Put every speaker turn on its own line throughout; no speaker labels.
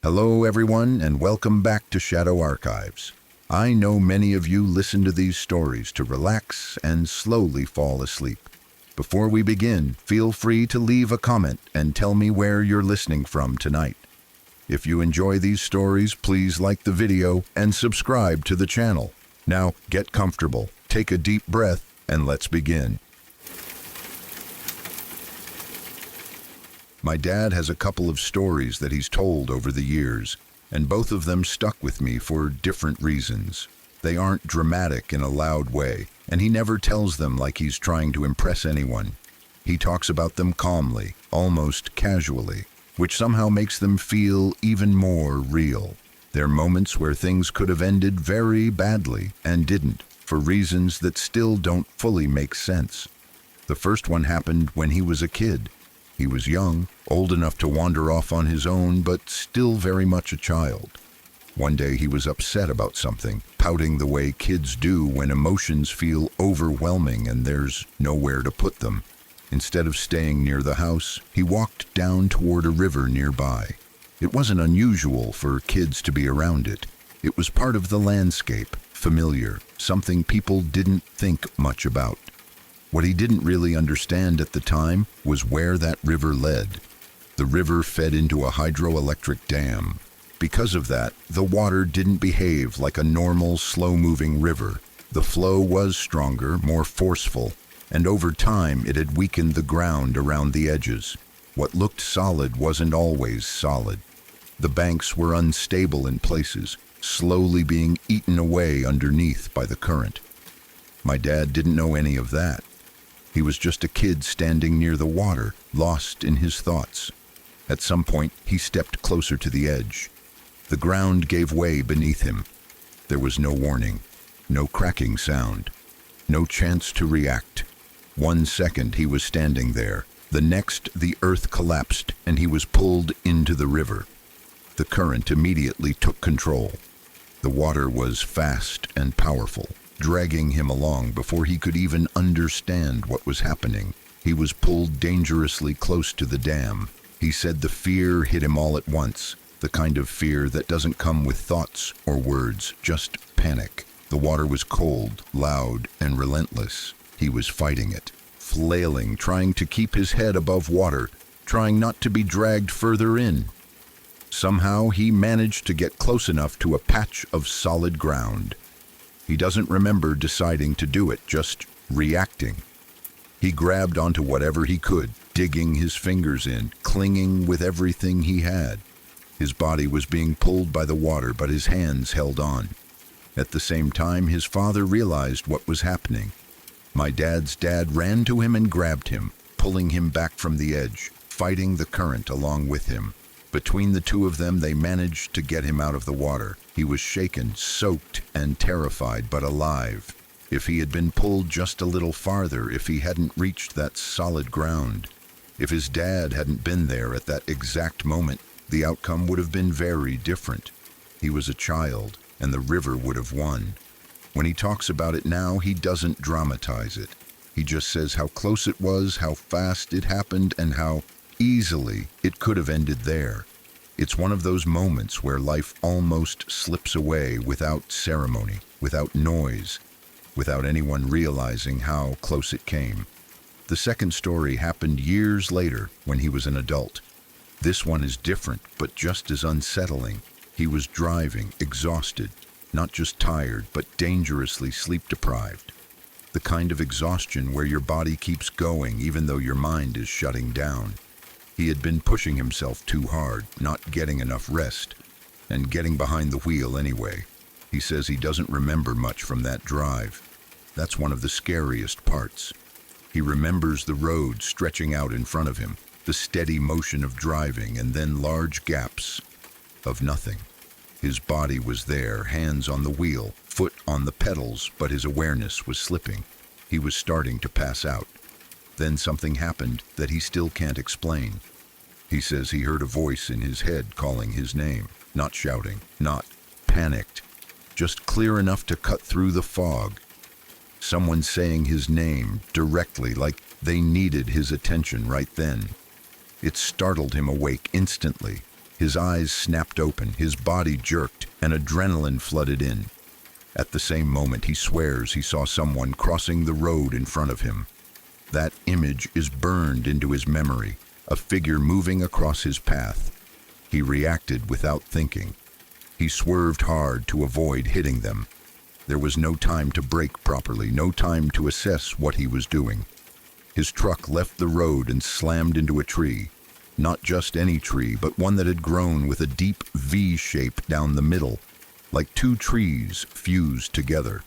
Hello, everyone, and welcome back to Shadow Archives. I know many of you listen to these stories to relax and slowly fall asleep. Before we begin, feel free to leave a comment and tell me where you're listening from tonight. If you enjoy these stories, please like the video and subscribe to the channel. Now, get comfortable, take a deep breath, and let's begin. My dad has a couple of stories that he's told over the years, and both of them stuck with me for different reasons. They aren't dramatic in a loud way, and he never tells them like he's trying to impress anyone. He talks about them calmly, almost casually, which somehow makes them feel even more real. They're moments where things could have ended very badly and didn't, for reasons that still don't fully make sense. The first one happened when he was a kid. He was young, old enough to wander off on his own, but still very much a child. One day he was upset about something, pouting the way kids do when emotions feel overwhelming and there's nowhere to put them. Instead of staying near the house, he walked down toward a river nearby. It wasn't unusual for kids to be around it. It was part of the landscape, familiar, something people didn't think much about. What he didn't really understand at the time was where that river led. The river fed into a hydroelectric dam. Because of that, the water didn't behave like a normal, slow-moving river. The flow was stronger, more forceful, and over time it had weakened the ground around the edges. What looked solid wasn't always solid. The banks were unstable in places, slowly being eaten away underneath by the current. My dad didn't know any of that. He was just a kid standing near the water, lost in his thoughts. At some point, he stepped closer to the edge. The ground gave way beneath him. There was no warning, no cracking sound, no chance to react. 1 second he was standing there. The next, the earth collapsed and he was pulled into the river. The current immediately took control. The water was fast and powerful, dragging him along before he could even understand what was happening. He was pulled dangerously close to the dam. He said the fear hit him all at once, the kind of fear that doesn't come with thoughts or words, just panic. The water was cold, loud, and relentless. He was fighting it, flailing, trying to keep his head above water, trying not to be dragged further in. Somehow he managed to get close enough to a patch of solid ground. He doesn't remember deciding to do it, just reacting. He grabbed onto whatever he could, digging his fingers in, clinging with everything he had. His body was being pulled by the water, but his hands held on. At the same time, his father realized what was happening. My dad's dad ran to him and grabbed him, pulling him back from the edge, fighting the current along with him. Between the two of them, they managed to get him out of the water. He was shaken, soaked, and terrified, but alive. If he had been pulled just a little farther, if he hadn't reached that solid ground, if his dad hadn't been there at that exact moment, the outcome would have been very different. He was a child, and the river would have won. When he talks about it now, he doesn't dramatize it. He just says how close it was, how fast it happened, and how easily it could have ended there. It's one of those moments where life almost slips away without ceremony, without noise, without anyone realizing how close it came. The second story happened years later when he was an adult. This one is different, but just as unsettling. He was driving, exhausted, not just tired, but dangerously sleep-deprived. The kind of exhaustion where your body keeps going even though your mind is shutting down. He had been pushing himself too hard, not getting enough rest, and getting behind the wheel anyway. He says he doesn't remember much from that drive. That's one of the scariest parts. He remembers the road stretching out in front of him, the steady motion of driving, and then large gaps of nothing. His body was there, hands on the wheel, foot on the pedals, but his awareness was slipping. He was starting to pass out. Then something happened that he still can't explain. He says he heard a voice in his head calling his name, not shouting, not panicked, just clear enough to cut through the fog. Someone saying his name directly, like they needed his attention right then. It startled him awake instantly. His eyes snapped open, his body jerked, and adrenaline flooded in. At the same moment, he swears he saw someone crossing the road in front of him. That image is burned into his memory, a figure moving across his path. He reacted without thinking. He swerved hard to avoid hitting them. There was no time to brake properly, no time to assess what he was doing. His truck left the road and slammed into a tree. Not just any tree, but one that had grown with a deep V shape down the middle, like two trees fused together.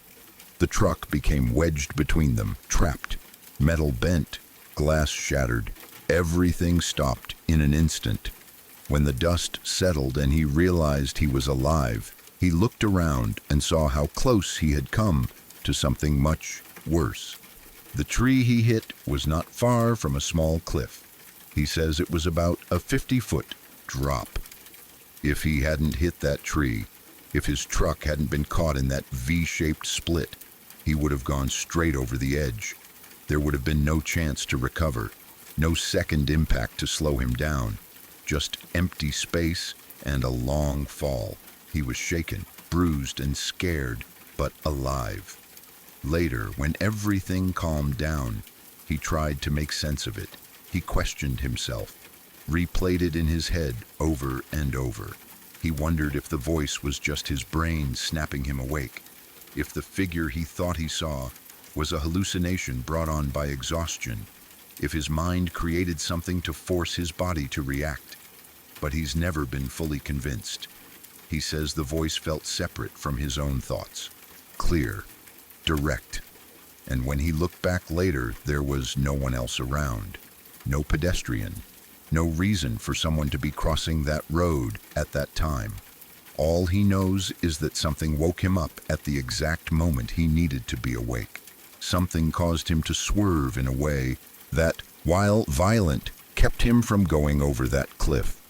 The truck became wedged between them, trapped. Metal bent, glass shattered. Everything stopped in an instant. When the dust settled and he realized he was alive, he looked around and saw how close he had come to something much worse. The tree he hit was not far from a small cliff. He says it was about a 50-foot drop. If he hadn't hit that tree, if his truck hadn't been caught in that V-shaped split, he would have gone straight over the edge. There would have been no chance to recover, no second impact to slow him down, just empty space and a long fall. He was shaken, bruised, and scared, but alive. Later, when everything calmed down, he tried to make sense of it. He questioned himself, replayed it in his head over and over. He wondered if the voice was just his brain snapping him awake, if the figure he thought he saw was a hallucination brought on by exhaustion, if his mind created something to force his body to react. But he's never been fully convinced. He says the voice felt separate from his own thoughts, clear, direct. And when he looked back later, there was no one else around. No pedestrian, no reason for someone to be crossing that road at that time. All he knows is that something woke him up at the exact moment he needed to be awake. Something caused him to swerve in a way that, while violent, kept him from going over that cliff.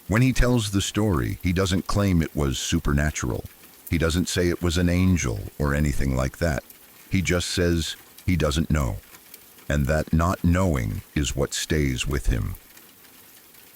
When he tells the story, he doesn't claim it was supernatural. He doesn't say it was an angel or anything like that. He just says he doesn't know. And that not knowing is what stays with him.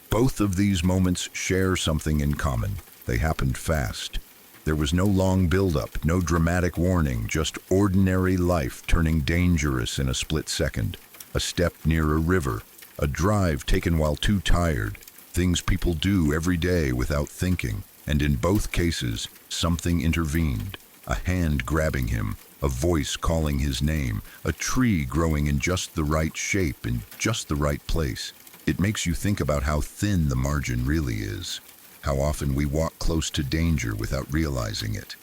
Both of these moments share something in common. They happened fast. There was no long build-up, no dramatic warning, just ordinary life turning dangerous in a split second. A step near a river, a drive taken while too tired, things people do every day without thinking. And in both cases, something intervened. A hand grabbing him, a voice calling his name, a tree growing in just the right shape in just the right place. It makes you think about how thin the margin really is, how often we walk close to danger without realizing it,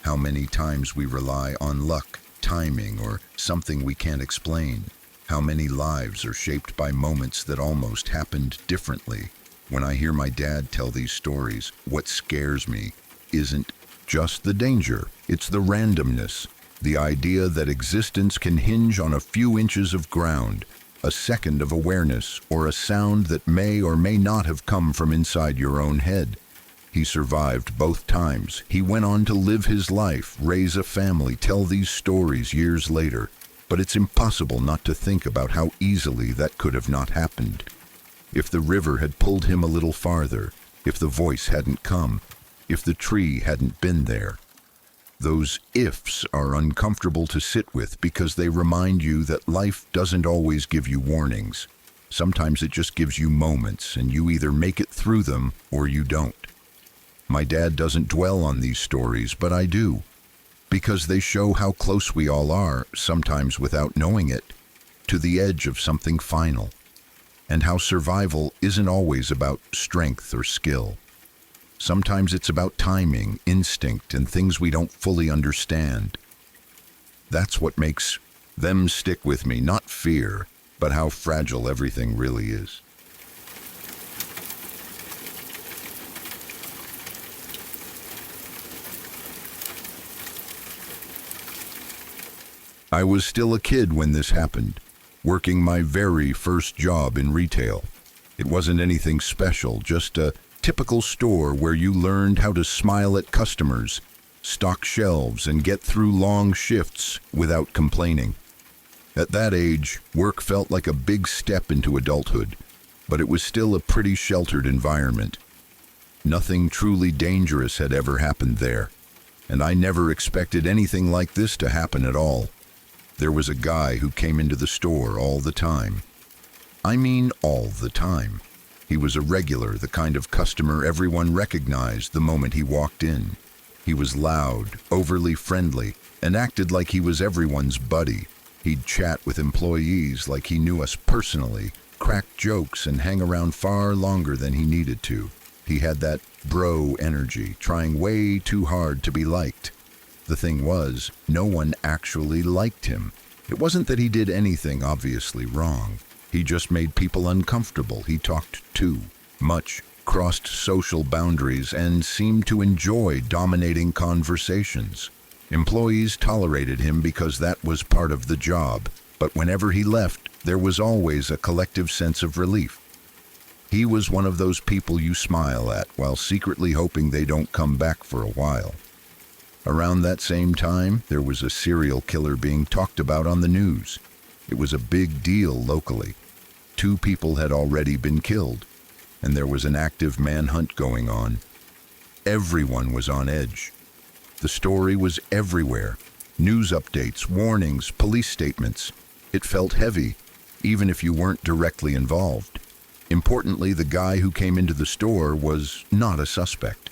how many times we rely on luck, timing, or something we can't explain, how many lives are shaped by moments that almost happened differently. When I hear my dad tell these stories, what scares me isn't just the danger, it's the randomness. The idea that existence can hinge on a few inches of ground, a second of awareness, or a sound that may or may not have come from inside your own head. He survived both times. He went on to live his life, raise a family, tell these stories years later. But it's impossible not to think about how easily that could have not happened. If the river had pulled him a little farther, if the voice hadn't come, if the tree hadn't been there. Those ifs are uncomfortable to sit with because they remind you that life doesn't always give you warnings. Sometimes it just gives you moments, and you either make it through them or you don't. My dad doesn't dwell on these stories, but I do, because they show how close we all are, sometimes without knowing it, to the edge of something final, and how survival isn't always about strength or skill. Sometimes it's about timing, instinct, and things we don't fully understand. That's what makes them stick with me, not fear, but how fragile everything really is. I was still a kid when this happened, working my very first job in retail. It wasn't anything special, just a typical store where you learned how to smile at customers, stock shelves, and get through long shifts without complaining. At that age, work felt like a big step into adulthood, but it was still a pretty sheltered environment. Nothing truly dangerous had ever happened there, and I never expected anything like this to happen at all. There was a guy who came into the store all the time. I mean all the time. He was a regular, the kind of customer everyone recognized the moment he walked in. He was loud, overly friendly, and acted like he was everyone's buddy. He'd chat with employees like he knew us personally, crack jokes, and hang around far longer than he needed to. He had that bro energy, trying way too hard to be liked. The thing was, no one actually liked him. It wasn't that he did anything obviously wrong. He just made people uncomfortable. He talked too much, crossed social boundaries, and seemed to enjoy dominating conversations. Employees tolerated him because that was part of the job, but whenever he left, there was always a collective sense of relief. He was one of those people you smile at while secretly hoping they don't come back for a while. Around that same time, there was a serial killer being talked about on the news. It was a big deal locally. 2 people had already been killed, and there was an active manhunt going on. Everyone was on edge. The story was everywhere. News updates, warnings, police statements. It felt heavy, even if you weren't directly involved. Importantly, the guy who came into the store was not a suspect.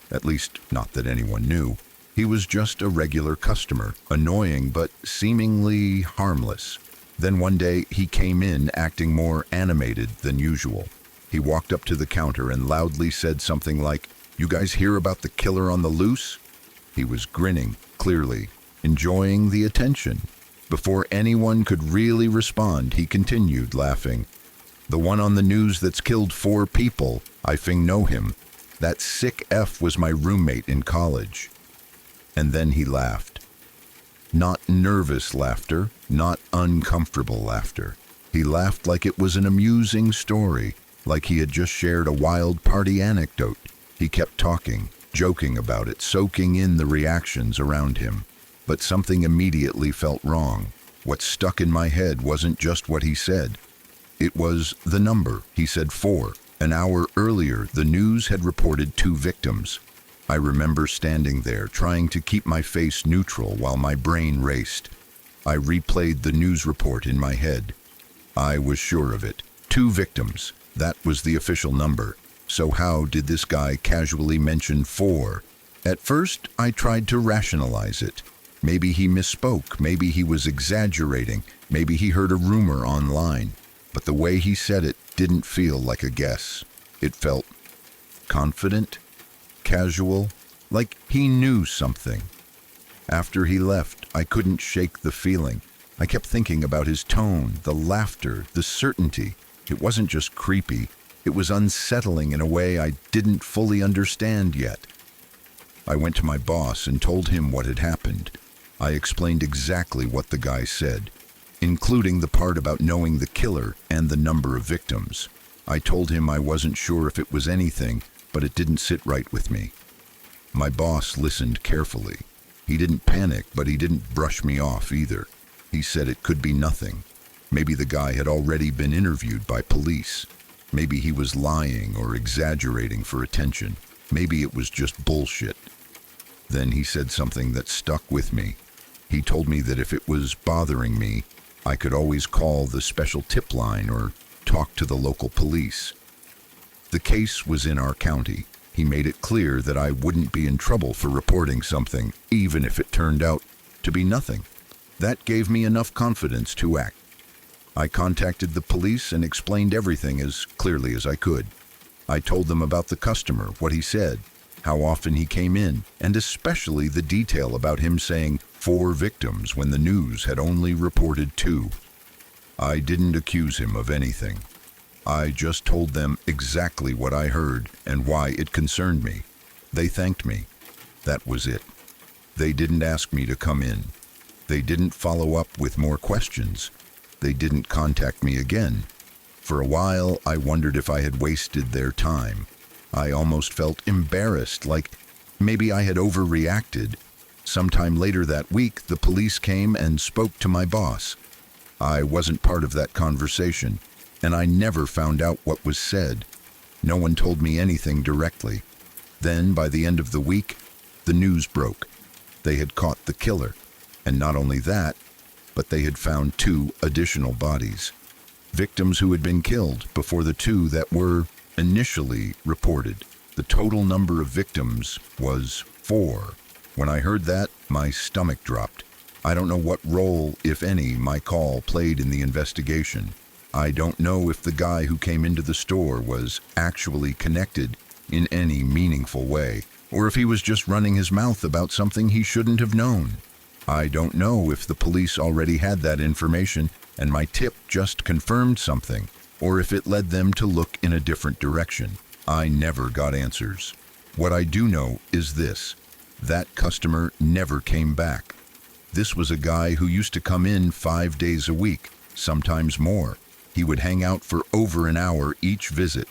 At least, not that anyone knew. He was just a regular customer, annoying but seemingly harmless. Then one day, he came in acting more animated than usual. He walked up to the counter and loudly said something like, "You guys hear about the killer on the loose?" He was grinning, clearly, enjoying the attention. Before anyone could really respond, he continued, laughing. "The one on the news that's killed 4 people, I fing know him. That sick F was my roommate in college." And then he laughed. Not nervous laughter, not uncomfortable laughter. He laughed like it was an amusing story, like he had just shared a wild party anecdote. He kept talking, joking about it, soaking in the reactions around him. But something immediately felt wrong. What stuck in my head wasn't just what he said. It was the number. He said 4. An hour earlier, the news had reported 2 victims. I remember standing there, trying to keep my face neutral while my brain raced. I replayed the news report in my head. I was sure of it. 2 victims. That was the official number. So how did this guy casually mention 4? At first, I tried to rationalize it. Maybe he misspoke, maybe he was exaggerating, maybe he heard a rumor online. But the way he said it didn't feel like a guess. It felt confident, casual, like he knew something. After he left, I couldn't shake the feeling. I kept thinking about his tone, the laughter, the certainty. It wasn't just creepy. It was unsettling in a way I didn't fully understand yet. I went to my boss and told him what had happened. I explained exactly what the guy said, including the part about knowing the killer and the number of victims. I told him I wasn't sure if it was anything, but it didn't sit right with me. My boss listened carefully. He didn't panic, but he didn't brush me off either. He said it could be nothing. Maybe the guy had already been interviewed by police. Maybe he was lying or exaggerating for attention. Maybe it was just bullshit. Then he said something that stuck with me. He told me that if it was bothering me, I could always call the special tip line or talk to the local police. The case was in our county. He made it clear that I wouldn't be in trouble for reporting something, even if it turned out to be nothing. That gave me enough confidence to act. I contacted the police and explained everything as clearly as I could. I told them about the customer, what he said, how often he came in, and especially the detail about him saying 4 victims when the news had only reported 2. I didn't accuse him of anything. I just told them exactly what I heard and why it concerned me. They thanked me. That was it. They didn't ask me to come in. They didn't follow up with more questions. They didn't contact me again. For a while, I wondered if I had wasted their time. I almost felt embarrassed, like maybe I had overreacted. Sometime later that week, the police came and spoke to my boss. I wasn't part of that conversation, and I never found out what was said. No one told me anything directly. Then, by the end of the week, the news broke. They had caught the killer. And not only that, but they had found 2 additional bodies. Victims who had been killed before the 2 that were initially reported. The total number of victims was 4. When I heard that, my stomach dropped. I don't know what role, if any, my call played in the investigation. I don't know if the guy who came into the store was actually connected in any meaningful way, or if he was just running his mouth about something he shouldn't have known. I don't know if the police already had that information and my tip just confirmed something, or if it led them to look in a different direction. I never got answers. What I do know is this: that customer never came back. This was a guy who used to come in 5 days a week, sometimes more. He would hang out for over an hour each visit,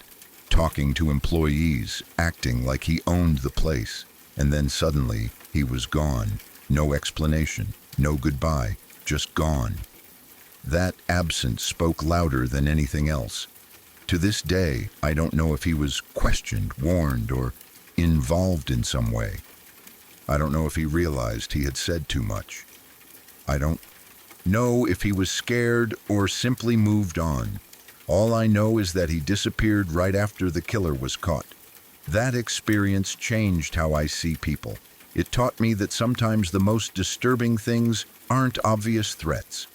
talking to employees, acting like he owned the place. And then suddenly, he was gone. No explanation, no goodbye, just gone. That absence spoke louder than anything else. To this day, I don't know if he was questioned, warned, or involved in some way. I don't know if he realized he had said too much. I don't know if he was scared or simply moved on. All I know is that he disappeared right after the killer was caught. That experience changed how I see people. It taught me that sometimes the most disturbing things aren't obvious threats.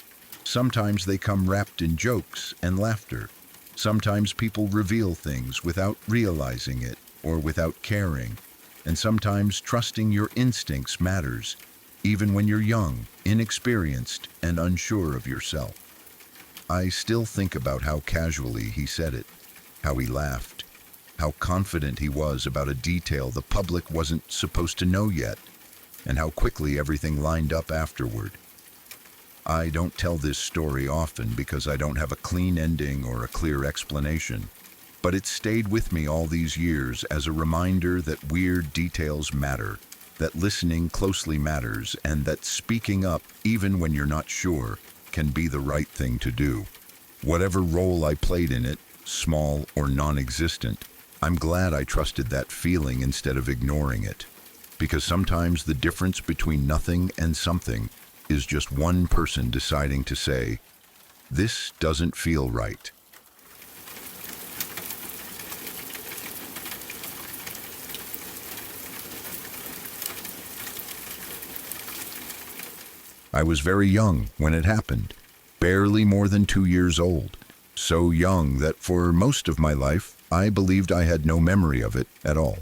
Sometimes they come wrapped in jokes and laughter. Sometimes people reveal things without realizing it or without caring. And sometimes trusting your instincts matters, even when you're young, inexperienced, and unsure of yourself. I still think about how casually he said it, how he laughed, how confident he was about a detail the public wasn't supposed to know yet, and how quickly everything lined up afterward. I don't tell this story often because I don't have a clean ending or a clear explanation, but it stayed with me all these years as a reminder that weird details matter, that listening closely matters, and that speaking up, even when you're not sure, can be the right thing to do. Whatever role I played in it, small or non-existent, I'm glad I trusted that feeling instead of ignoring it. Because sometimes the difference between nothing and something is just one person deciding to say, "This doesn't feel right." I was very young when it happened, barely more than 2 years old. So young that for most of my life, I believed I had no memory of it at all.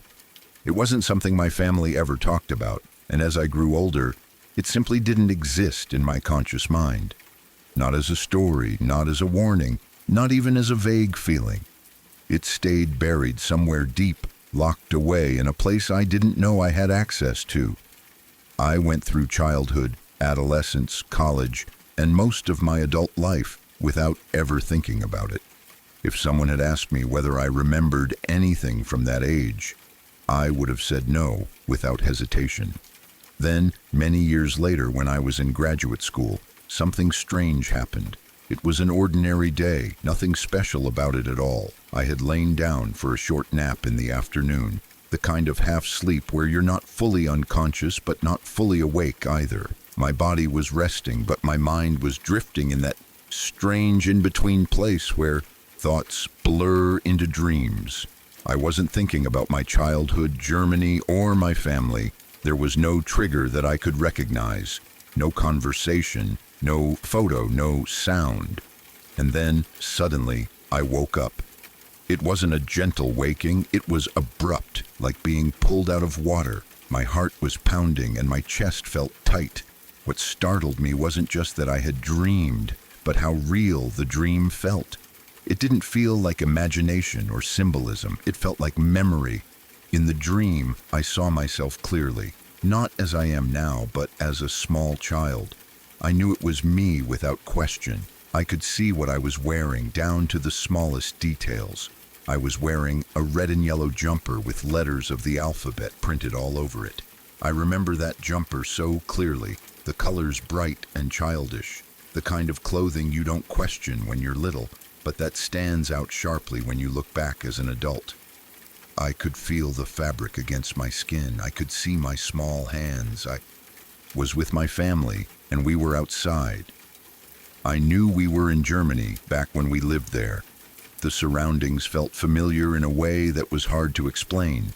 It wasn't something my family ever talked about, and as I grew older, it simply didn't exist in my conscious mind. Not as a story, not as a warning, not even as a vague feeling. It stayed buried somewhere deep, locked away in a place I didn't know I had access to. I went through childhood, adolescence, college, and most of my adult life without ever thinking about it. If someone had asked me whether I remembered anything from that age, I would have said no without hesitation. Then, many years later, when I was in graduate school, something strange happened. It was an ordinary day, nothing special about it at all. I had lain down for a short nap in the afternoon, the kind of half-sleep where you're not fully unconscious but not fully awake either. My body was resting, but my mind was drifting in that strange in-between place where thoughts blur into dreams. I wasn't thinking about my childhood, Germany, or my family. There was no trigger that I could recognize, no conversation, no photo, no sound. And then, suddenly, I woke up. It wasn't a gentle waking, it was abrupt, like being pulled out of water. My heart was pounding and my chest felt tight. What startled me wasn't just that I had dreamed, but how real the dream felt. It didn't feel like imagination or symbolism, it felt like memory. In the dream, I saw myself clearly, not as I am now, but as a small child. I knew it was me without question. I could see what I was wearing, down to the smallest details. I was wearing a red and yellow jumper with letters of the alphabet printed all over it. I remember that jumper so clearly, the colors bright and childish, the kind of clothing you don't question when you're little, but that stands out sharply when you look back as an adult. I could feel the fabric against my skin. I could see my small hands. I was with my family, and we were outside. I knew we were in Germany back when we lived there. The surroundings felt familiar in a way that was hard to explain,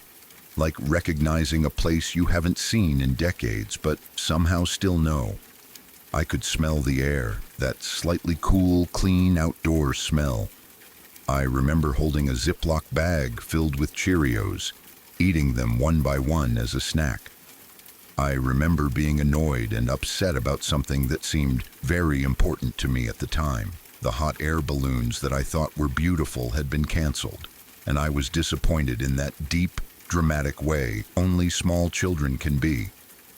like recognizing a place you haven't seen in decades but somehow still know. I could smell the air, that slightly cool, clean outdoor smell. I remember holding a Ziploc bag filled with Cheerios, eating them one by one as a snack. I remember being annoyed and upset about something that seemed very important to me at the time. The hot air balloons that I thought were beautiful had been canceled, and I was disappointed in that deep, dramatic way only small children can be.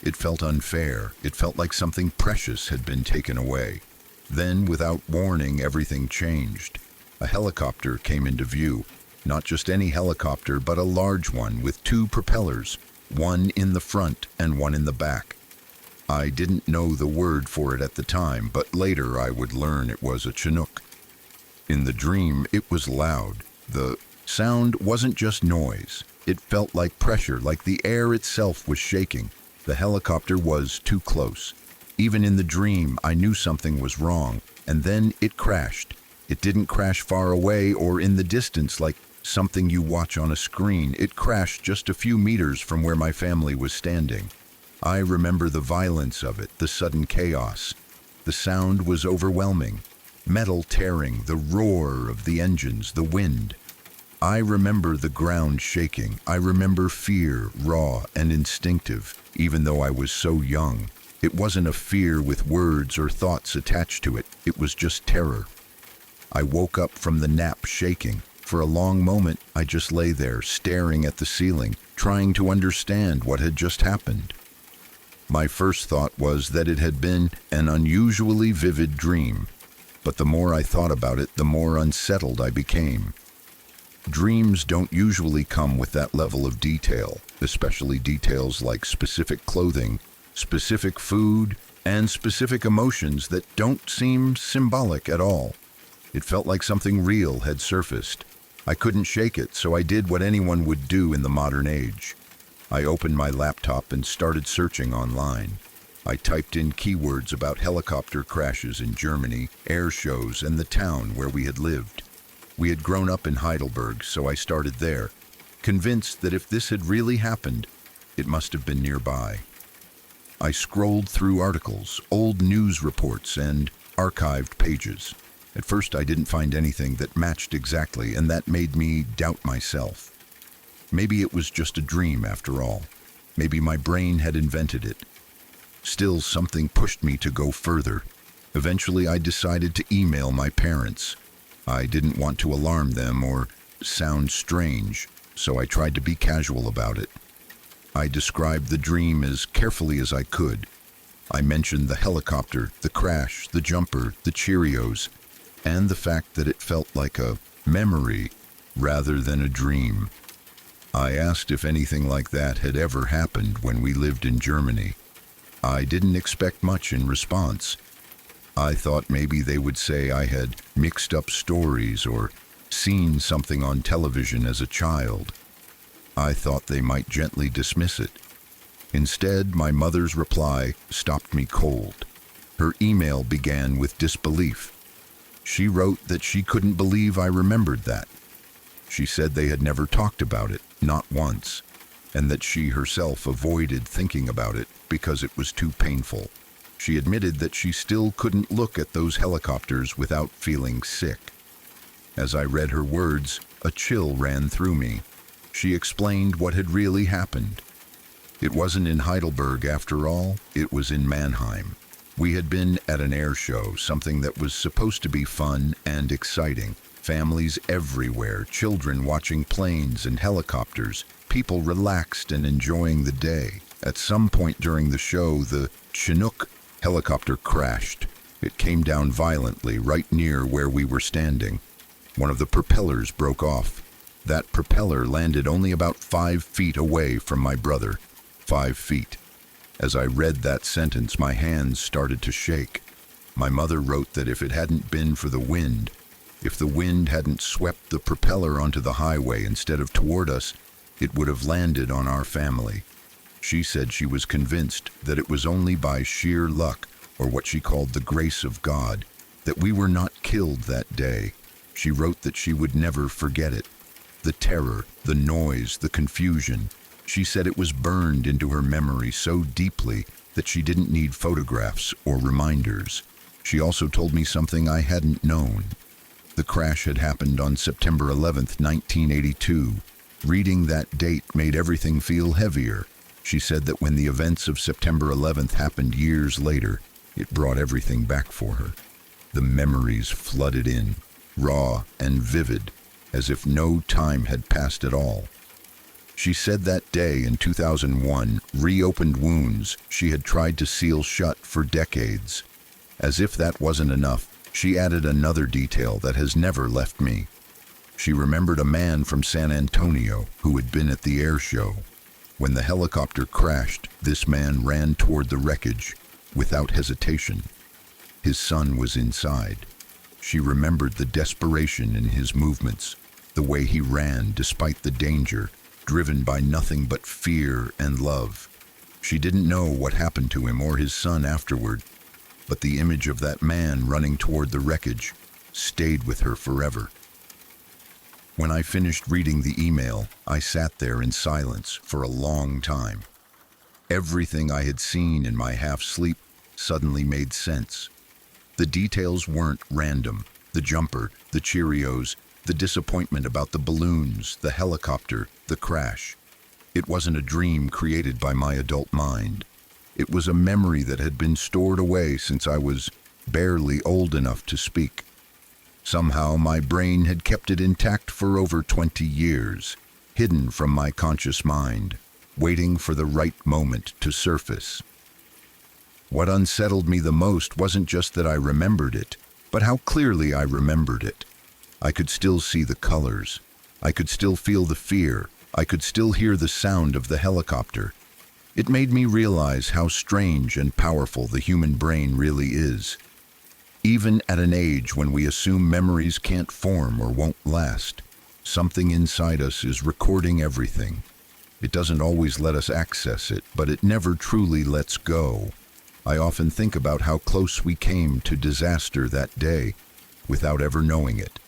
It felt unfair. It felt like something precious had been taken away. Then, without warning, everything changed. A helicopter came into view. Not just any helicopter, but a large one with two propellers, one in the front and one in the back. I didn't know the word for it at the time, but later I would learn it was a Chinook. In the dream, it was loud. The sound wasn't just noise. It felt like pressure, like the air itself was shaking. The helicopter was too close. Even in the dream, I knew something was wrong, and then it crashed. It didn't crash far away or in the distance like something you watch on a screen. It crashed just a few meters from where my family was standing. I remember the violence of it, the sudden chaos. The sound was overwhelming. Metal tearing, the roar of the engines, the wind. I remember the ground shaking. I remember fear, raw and instinctive, even though I was so young. It wasn't a fear with words or thoughts attached to it. It was just terror. I woke up from the nap shaking. For a long moment, I just lay there, staring at the ceiling, trying to understand what had just happened. My first thought was that it had been an unusually vivid dream, but the more I thought about it, the more unsettled I became. Dreams don't usually come with that level of detail, especially details like specific clothing, specific food, and specific emotions that don't seem symbolic at all. It felt like something real had surfaced. I couldn't shake it, so I did what anyone would do in the modern age. I opened my laptop and started searching online. I typed in keywords about helicopter crashes in Germany, air shows, and the town where we had lived. We had grown up in Heidelberg, so I started there, convinced that if this had really happened, it must have been nearby. I scrolled through articles, old news reports, and archived pages. At first, I didn't find anything that matched exactly, and that made me doubt myself. Maybe it was just a dream after all. Maybe my brain had invented it. Still, something pushed me to go further. Eventually, I decided to email my parents. I didn't want to alarm them or sound strange, so I tried to be casual about it. I described the dream as carefully as I could. I mentioned the helicopter, the crash, the jumper, the Cheerios, and the fact that it felt like a memory rather than a dream. I asked if anything like that had ever happened when we lived in Germany. I didn't expect much in response. I thought maybe they would say I had mixed up stories or seen something on television as a child. I thought they might gently dismiss it. Instead, my mother's reply stopped me cold. Her email began with disbelief. She wrote that she couldn't believe I remembered that. She said they had never talked about it, not once, and that she herself avoided thinking about it because it was too painful. She admitted that she still couldn't look at those helicopters without feeling sick. As I read her words, a chill ran through me. She explained what had really happened. It wasn't in Heidelberg after all, it was in Mannheim. We had been at an air show, something that was supposed to be fun and exciting. Families everywhere, children watching planes and helicopters, people relaxed and enjoying the day. At some point during the show, the Chinook helicopter crashed. It came down violently right near where we were standing. One of the propellers broke off. That propeller landed only about 5 feet away from my brother. 5 feet. As I read that sentence, my hands started to shake. My mother wrote that if it hadn't been for the wind, if the wind hadn't swept the propeller onto the highway instead of toward us, it would have landed on our family. She said she was convinced that it was only by sheer luck, or what she called the grace of God, that we were not killed that day. She wrote that she would never forget it. The terror, the noise, the confusion. She said it was burned into her memory so deeply that she didn't need photographs or reminders. She also told me something I hadn't known. The crash had happened on September 11th, 1982. Reading that date made everything feel heavier. She said that when the events of September 11th happened years later, it brought everything back for her. The memories flooded in, raw and vivid, as if no time had passed at all. She said that day in 2001 reopened wounds she had tried to seal shut for decades. As if that wasn't enough, she added another detail that has never left me. She remembered a man from San Antonio who had been at the air show. When the helicopter crashed, this man ran toward the wreckage without hesitation. His son was inside. She remembered the desperation in his movements, the way he ran despite the danger, driven by nothing but fear and love. She didn't know what happened to him or his son afterward, but the image of that man running toward the wreckage stayed with her forever. When I finished reading the email, I sat there in silence for a long time. Everything I had seen in my half-sleep suddenly made sense. The details weren't random. The jumper, the Cheerios, the disappointment about the balloons, the helicopter, the crash. It wasn't a dream created by my adult mind. It was a memory that had been stored away since I was barely old enough to speak. Somehow my brain had kept it intact for over 20 years, hidden from my conscious mind, waiting for the right moment to surface. What unsettled me the most wasn't just that I remembered it, but how clearly I remembered it. I could still see the colors. I could still feel the fear. I could still hear the sound of the helicopter. It made me realize how strange and powerful the human brain really is. Even at an age when we assume memories can't form or won't last, something inside us is recording everything. It doesn't always let us access it, but it never truly lets go. I often think about how close we came to disaster that day without ever knowing it.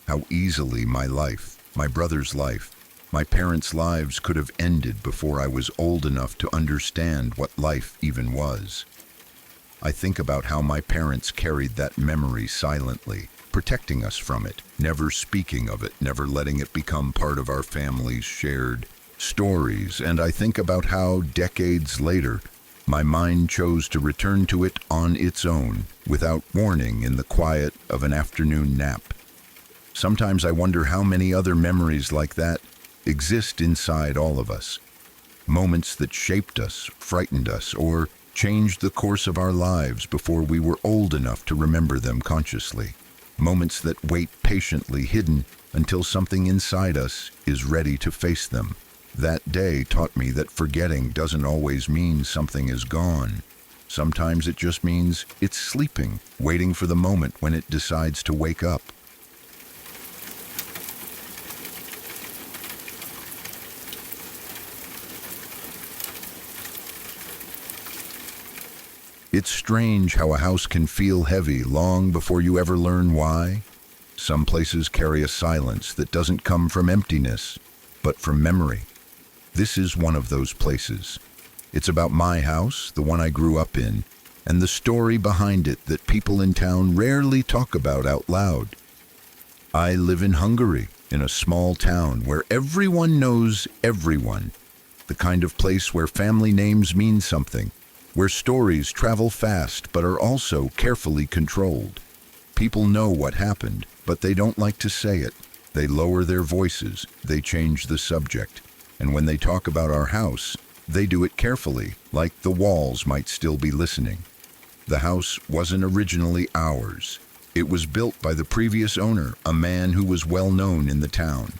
How easily my life, my brother's life, my parents' lives could have ended before I was old enough to understand what life even was. I think about how my parents carried that memory silently, protecting us from it, never speaking of it, never letting it become part of our family's shared stories. And I think about how, decades later, my mind chose to return to it on its own, without warning, in the quiet of an afternoon nap. Sometimes I wonder how many other memories like that exist inside all of us. Moments that shaped us, frightened us, or changed the course of our lives before we were old enough to remember them consciously. Moments that wait patiently hidden until something inside us is ready to face them. That day taught me that forgetting doesn't always mean something is gone. Sometimes it just means it's sleeping, waiting for the moment when it decides to wake up. It's strange how a house can feel heavy long before you ever learn why. Some places carry a silence that doesn't come from emptiness, but from memory. This is one of those places. It's about my house, the one I grew up in, and the story behind it that people in town rarely talk about out loud. I live in Hungary, in a small town where everyone knows everyone. The kind of place where family names mean something, where stories travel fast but are also carefully controlled. People know what happened, but they don't like to say it. They lower their voices, they change the subject. And when they talk about our house, they do it carefully, like the walls might still be listening. The house wasn't originally ours. It was built by the previous owner, a man who was well known in the town.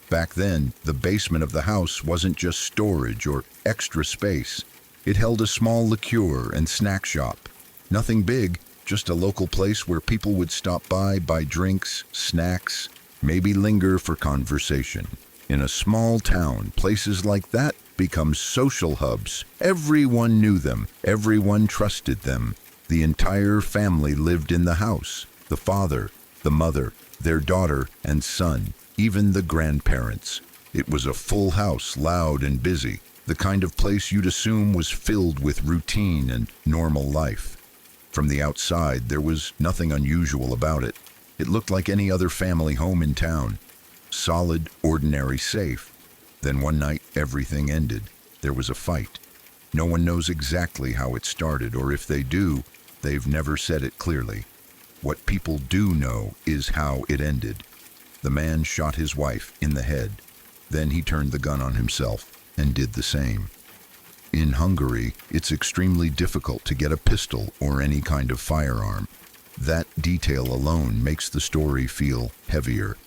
Back then, the basement of the house wasn't just storage or extra space. It held a small liqueur and snack shop. Nothing big, just a local place where people would stop by, buy drinks, snacks, maybe linger for conversation. In a small town, places like that become social hubs. Everyone knew them, everyone trusted them. The entire family lived in the house. The father, the mother, their daughter and son, even the grandparents. It was a full house, loud and busy, the kind of place you'd assume was filled with routine and normal life. From the outside, there was nothing unusual about it. It looked like any other family home in town. Solid, ordinary, safe. Then one night, everything ended. There was a fight. No one knows exactly how it started, or if they do, they've never said it clearly. What people do know is how it ended. The man shot his wife in the head. Then he turned the gun on himself and did the same. In Hungary, it's extremely difficult to get a pistol or any kind of firearm. That detail alone makes the story feel heavier.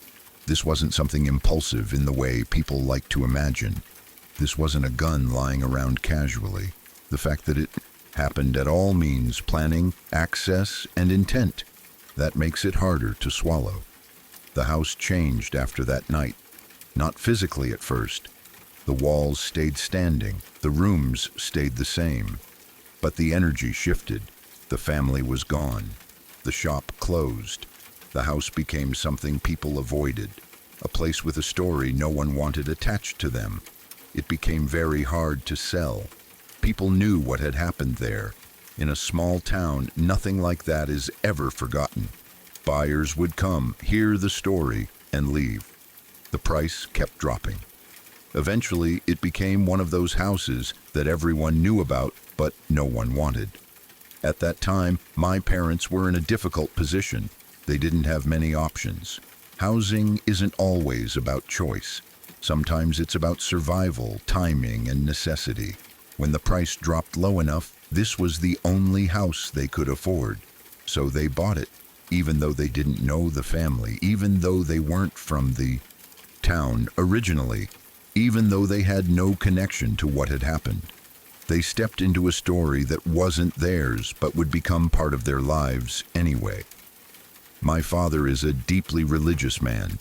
This wasn't something impulsive in the way people like to imagine. This wasn't a gun lying around casually. The fact that it happened at all means planning, access, and intent. That makes it harder to swallow. The house changed after that night. Not physically at first. The walls stayed standing. The rooms stayed the same. But the energy shifted. The family was gone. The shop closed. The house became something people avoided, a place with a story no one wanted attached to them. It became very hard to sell. People knew what had happened there. In a small town, nothing like that is ever forgotten. Buyers would come, hear the story, and leave. The price kept dropping. Eventually, it became one of those houses that everyone knew about, but no one wanted. At that time, my parents were in a difficult position. They didn't have many options. Housing isn't always about choice. Sometimes it's about survival, timing, and necessity. When the price dropped low enough, this was the only house they could afford. So they bought it, even though they didn't know the family, even though they weren't from the town originally, even though they had no connection to what had happened. They stepped into a story that wasn't theirs, but would become part of their lives anyway. My father is a deeply religious man.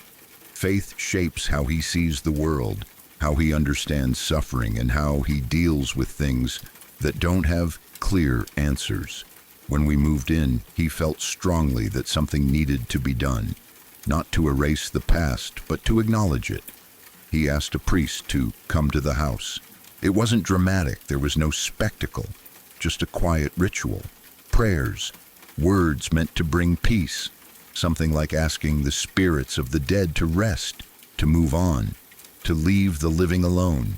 Faith shapes how he sees the world, how he understands suffering, and how he deals with things that don't have clear answers. When we moved in, he felt strongly that something needed to be done, not to erase the past, but to acknowledge it. He asked a priest to come to the house. It wasn't dramatic, there was no spectacle, just a quiet ritual. Prayers, words meant to bring peace, something like asking the spirits of the dead to rest, to move on, to leave the living alone.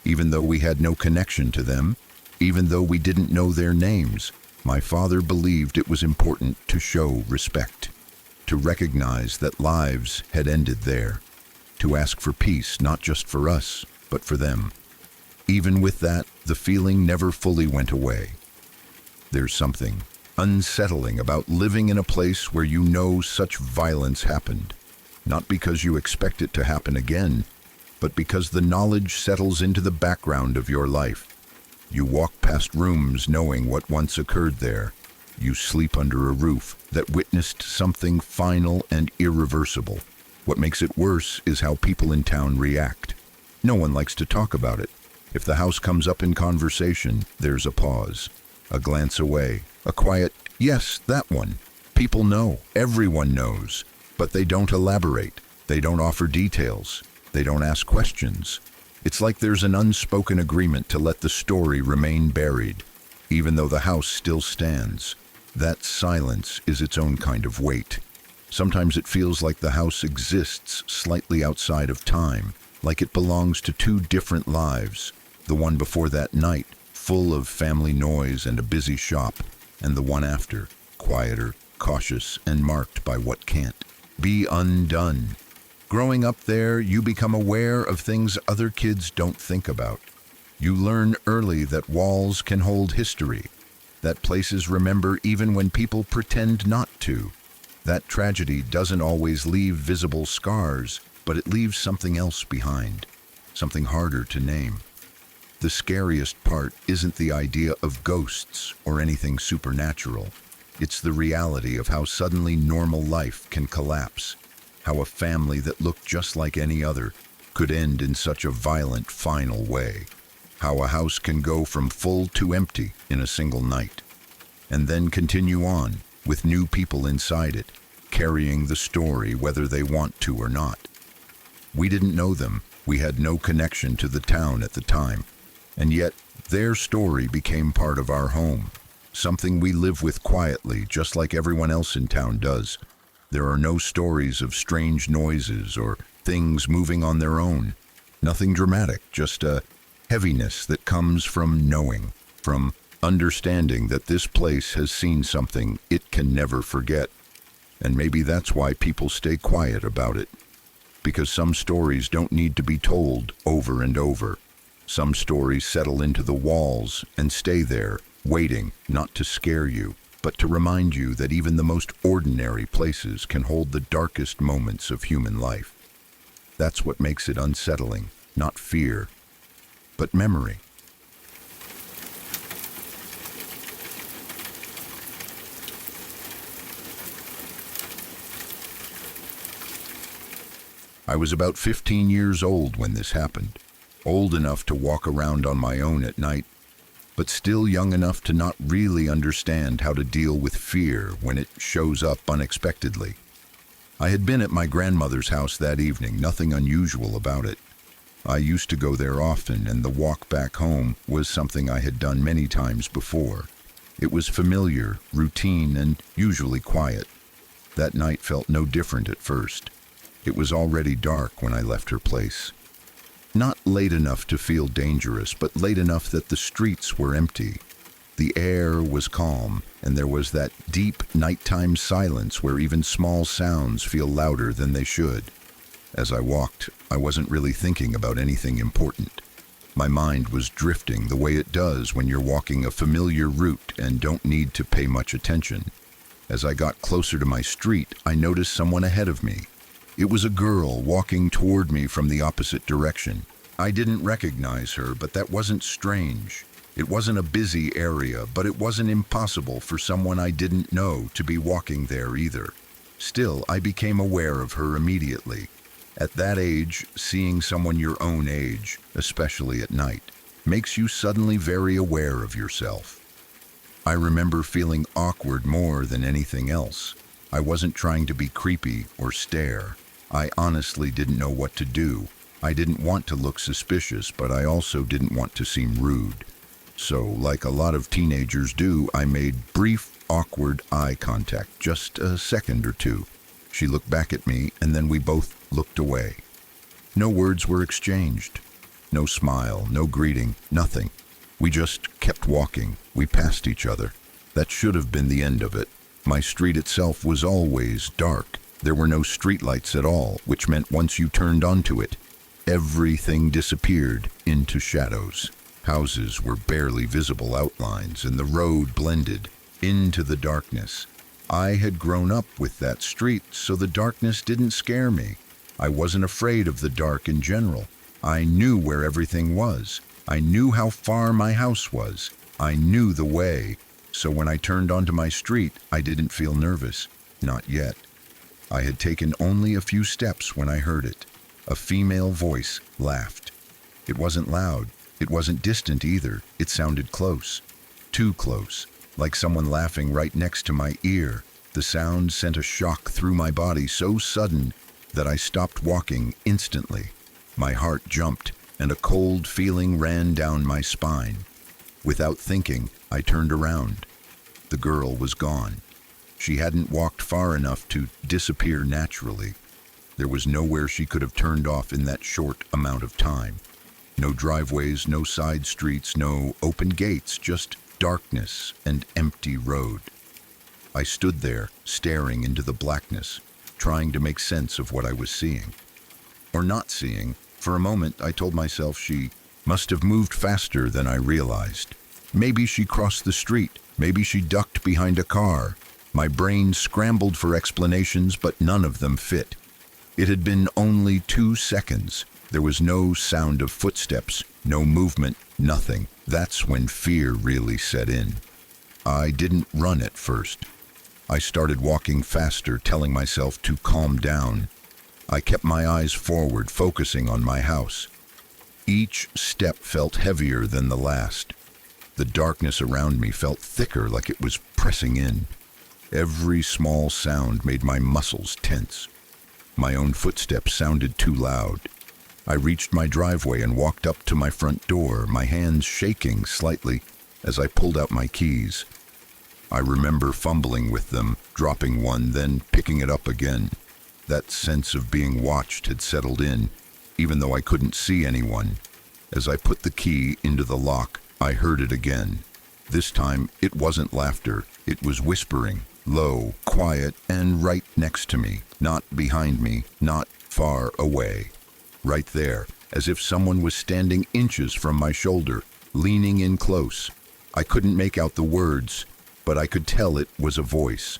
Even though we had no connection to them, even though we didn't know their names, my father believed it was important to show respect, to recognize that lives had ended there, to ask for peace not just for us, but for them. Even with that, the feeling never fully went away. There's something unsettling about living in a place where you know such violence happened, not because you expect it to happen again, but because the knowledge settles into the background of your life. You walk past rooms knowing what once occurred there. You sleep under a roof that witnessed something final and irreversible. What makes it worse is how people in town react. No one likes to talk about it. If the house comes up in conversation, there's a pause, a glance away, a quiet, "Yes, that one." People know, everyone knows, but they don't elaborate. They don't offer details. They don't ask questions. It's like there's an unspoken agreement to let the story remain buried, even though the house still stands. That silence is its own kind of weight. Sometimes it feels like the house exists slightly outside of time, like it belongs to two different lives. The one before that night, full of family noise and a busy shop, and the one after, quieter, cautious, and marked by what can't be undone. Growing up there, you become aware of things other kids don't think about. You learn early that walls can hold history, that places remember even when people pretend not to. That tragedy doesn't always leave visible scars, but it leaves something else behind, something harder to name. The scariest part isn't the idea of ghosts or anything supernatural. It's the reality of how suddenly normal life can collapse, how a family that looked just like any other could end in such a violent final way. How a house can go from full to empty in a single night, and then continue on with new people inside it, carrying the story whether they want to or not. We didn't know them, we had no connection to the town at the time, and yet their story became part of our home, something we live with quietly, just like everyone else in town does. There are no stories of strange noises or things moving on their own. Nothing dramatic, just a heaviness that comes from knowing, from understanding that this place has seen something it can never forget. And maybe that's why people stay quiet about it. Because some stories don't need to be told over and over. Some stories settle into the walls and stay there, waiting, not to scare you, but to remind you that even the most ordinary places can hold the darkest moments of human life. That's what makes it unsettling, not fear, but memory. I was about 15 years old when this happened, old enough to walk around on my own at night, but still young enough to not really understand how to deal with fear when it shows up unexpectedly. I had been at my grandmother's house that evening, nothing unusual about it. I used to go there often, and the walk back home was something I had done many times before. It was familiar, routine, and usually quiet. That night felt no different at first. It was already dark when I left her place. Not late enough to feel dangerous, but late enough that the streets were empty. The air was calm, and there was that deep nighttime silence where even small sounds feel louder than they should. As I walked, I wasn't really thinking about anything important. My mind was drifting the way it does when you're walking a familiar route and don't need to pay much attention. As I got closer to my street, I noticed someone ahead of me. It was a girl walking toward me from the opposite direction. I didn't recognize her, but that wasn't strange. It wasn't a busy area, but it wasn't impossible for someone I didn't know to be walking there either. Still, I became aware of her immediately. At that age, seeing someone your own age, especially at night, makes you suddenly very aware of yourself. I remember feeling awkward more than anything else. I wasn't trying to be creepy or stare. I honestly didn't know what to do. I didn't want to look suspicious, but I also didn't want to seem rude. So, like a lot of teenagers do, I made brief, awkward eye contact, just a second or two. She looked back at me, and then we both looked away. No words were exchanged. No smile, no greeting, nothing. We just kept walking. We passed each other. That should have been the end of it. My street itself was always dark. There were no streetlights at all, which meant once you turned onto it, everything disappeared into shadows. Houses were barely visible outlines, and the road blended into the darkness. I had grown up with that street, so the darkness didn't scare me. I wasn't afraid of the dark in general. I knew where everything was. I knew how far my house was. I knew the way. So when I turned onto my street, I didn't feel nervous. Not yet. I had taken only a few steps when I heard it. A female voice laughed. It wasn't loud. It wasn't distant either. It sounded close. Too close. Like someone laughing right next to my ear. The sound sent a shock through my body so sudden that I stopped walking instantly. My heart jumped, and a cold feeling ran down my spine. Without thinking, I turned around. The girl was gone. She hadn't walked far enough to disappear naturally. There was nowhere she could have turned off in that short amount of time. No driveways, no side streets, no open gates, just darkness and empty road. I stood there, staring into the blackness, trying to make sense of what I was seeing. Or not seeing. For a moment, I told myself she must have moved faster than I realized. Maybe she crossed the street. Maybe she ducked behind a car. My brain scrambled for explanations, but none of them fit. It had been only 2 seconds. There was no sound of footsteps, no movement, nothing. That's when fear really set in. I didn't run at first. I started walking faster, telling myself to calm down. I kept my eyes forward, focusing on my house. Each step felt heavier than the last. The darkness around me felt thicker, like it was pressing in. Every small sound made my muscles tense. My own footsteps sounded too loud. I reached my driveway and walked up to my front door, my hands shaking slightly as I pulled out my keys. I remember fumbling with them, dropping one, then picking it up again. That sense of being watched had settled in, even though I couldn't see anyone. As I put the key into the lock, I heard it again. This time, it wasn't laughter. It was whispering, low, quiet, and right next to me. Not behind me, not far away. Right there, as if someone was standing inches from my shoulder, leaning in close. I couldn't make out the words, but I could tell it was a voice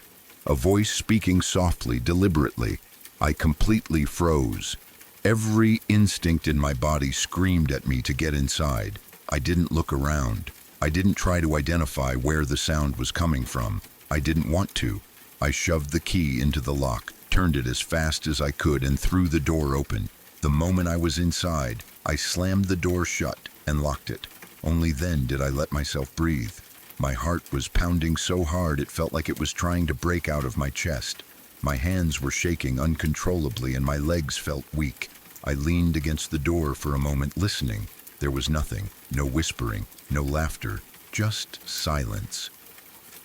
speaking softly, deliberately. I completely froze. Every instinct in my body screamed at me to get inside. I didn't look around. I didn't try to identify where the sound was coming from. I didn't want to. I shoved the key into the lock, turned it as fast as I could, and threw the door open. The moment I was inside, I slammed the door shut and locked it. Only then did I let myself breathe. My heart was pounding so hard it felt like it was trying to break out of my chest. My hands were shaking uncontrollably and my legs felt weak. I leaned against the door for a moment, listening. There was nothing, no whispering, no laughter, just silence.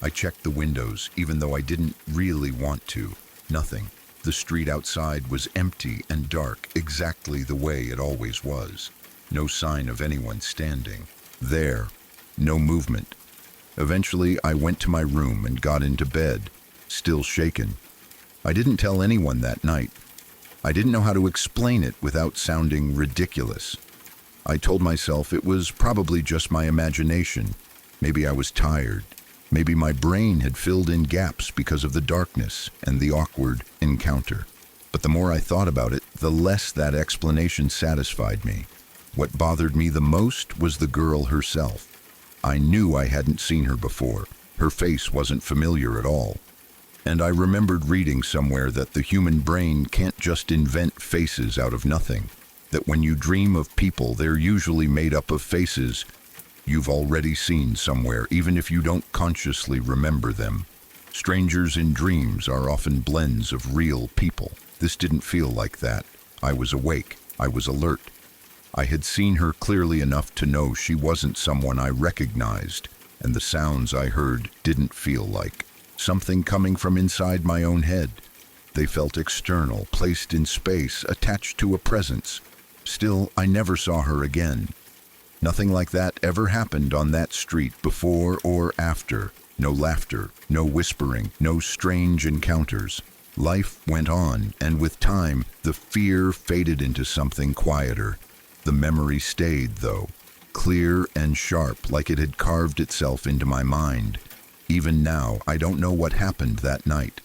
I checked the windows, even though I didn't really want to. Nothing. The street outside was empty and dark, exactly the way it always was. No sign of anyone standing. There. No movement. Eventually, I went to my room and got into bed, still shaken. I didn't tell anyone that night. I didn't know how to explain it without sounding ridiculous. I told myself it was probably just my imagination. Maybe I was tired. Maybe my brain had filled in gaps because of the darkness and the awkward encounter. But the more I thought about it, the less that explanation satisfied me. What bothered me the most was the girl herself. I knew I hadn't seen her before. Her face wasn't familiar at all. And I remembered reading somewhere that the human brain can't just invent faces out of nothing. That when you dream of people, they're usually made up of faces you've already seen somewhere, even if you don't consciously remember them. Strangers in dreams are often blends of real people. This didn't feel like that. I was awake. I was alert. I had seen her clearly enough to know she wasn't someone I recognized, and the sounds I heard didn't feel like something coming from inside my own head. They felt external, placed in space, attached to a presence. Still, I never saw her again. Nothing like that ever happened on that street before or after. No laughter, no whispering, no strange encounters. Life went on, and with time, the fear faded into something quieter. The memory stayed, though, clear and sharp, like it had carved itself into my mind. Even now, I don't know what happened that night.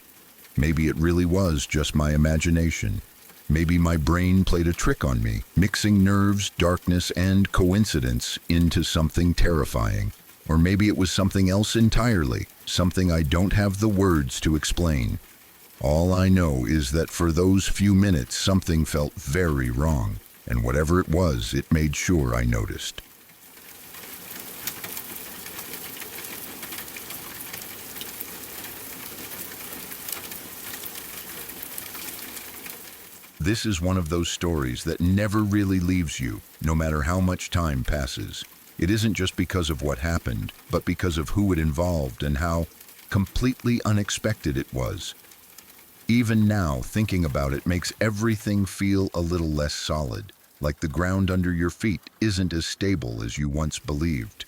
Maybe it really was just my imagination. Maybe my brain played a trick on me, mixing nerves, darkness, and coincidence into something terrifying. Or maybe it was something else entirely, something I don't have the words to explain. All I know is that for those few minutes, something felt very wrong, and whatever it was, it made sure I noticed. This is one of those stories that never really leaves you, no matter how much time passes. It isn't just because of what happened, but because of who it involved and how completely unexpected it was. Even now, thinking about it makes everything feel a little less solid, like the ground under your feet isn't as stable as you once believed.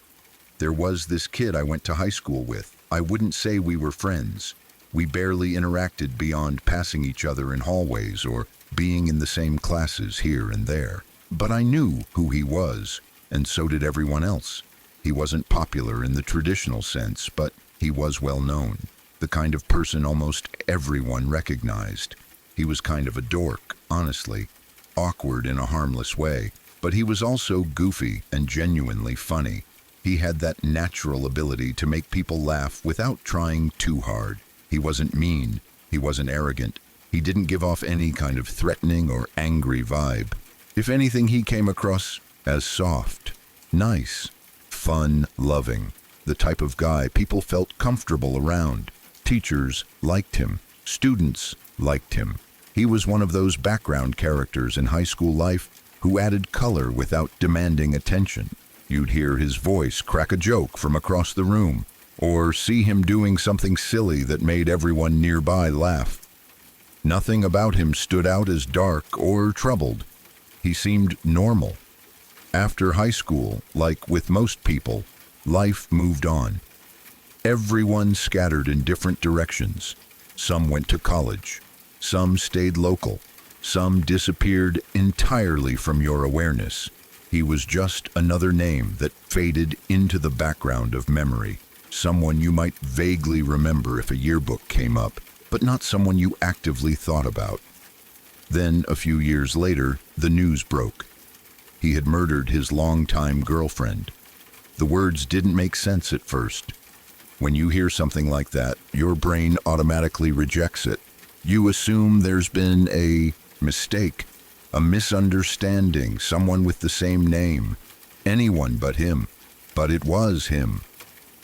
There was this kid I went to high school with. I wouldn't say we were friends. We barely interacted beyond passing each other in hallways or being in the same classes here and there. But I knew who he was, and so did everyone else. He wasn't popular in the traditional sense, but he was well known. The kind of person almost everyone recognized. He was kind of a dork, honestly. Awkward in a harmless way, but he was also goofy and genuinely funny. He had that natural ability to make people laugh without trying too hard. He wasn't mean. He wasn't arrogant. He didn't give off any kind of threatening or angry vibe. If anything, he came across as soft, nice, fun, loving, the type of guy people felt comfortable around. Teachers liked him. Students liked him. He was one of those background characters in high school life who added color without demanding attention. You'd hear his voice crack a joke from across the room, or see him doing something silly that made everyone nearby laugh. Nothing about him stood out as dark or troubled. He seemed normal. After high school, like with most people, life moved on. Everyone scattered in different directions. Some went to college. Some stayed local. Some disappeared entirely from your awareness. He was just another name that faded into the background of memory. Someone you might vaguely remember if a yearbook came up, but not someone you actively thought about. Then, a few years later, the news broke. He had murdered his longtime girlfriend. The words didn't make sense at first. When you hear something like that, your brain automatically rejects it. You assume there's been a mistake, a misunderstanding, someone with the same name, anyone but him. But it was him.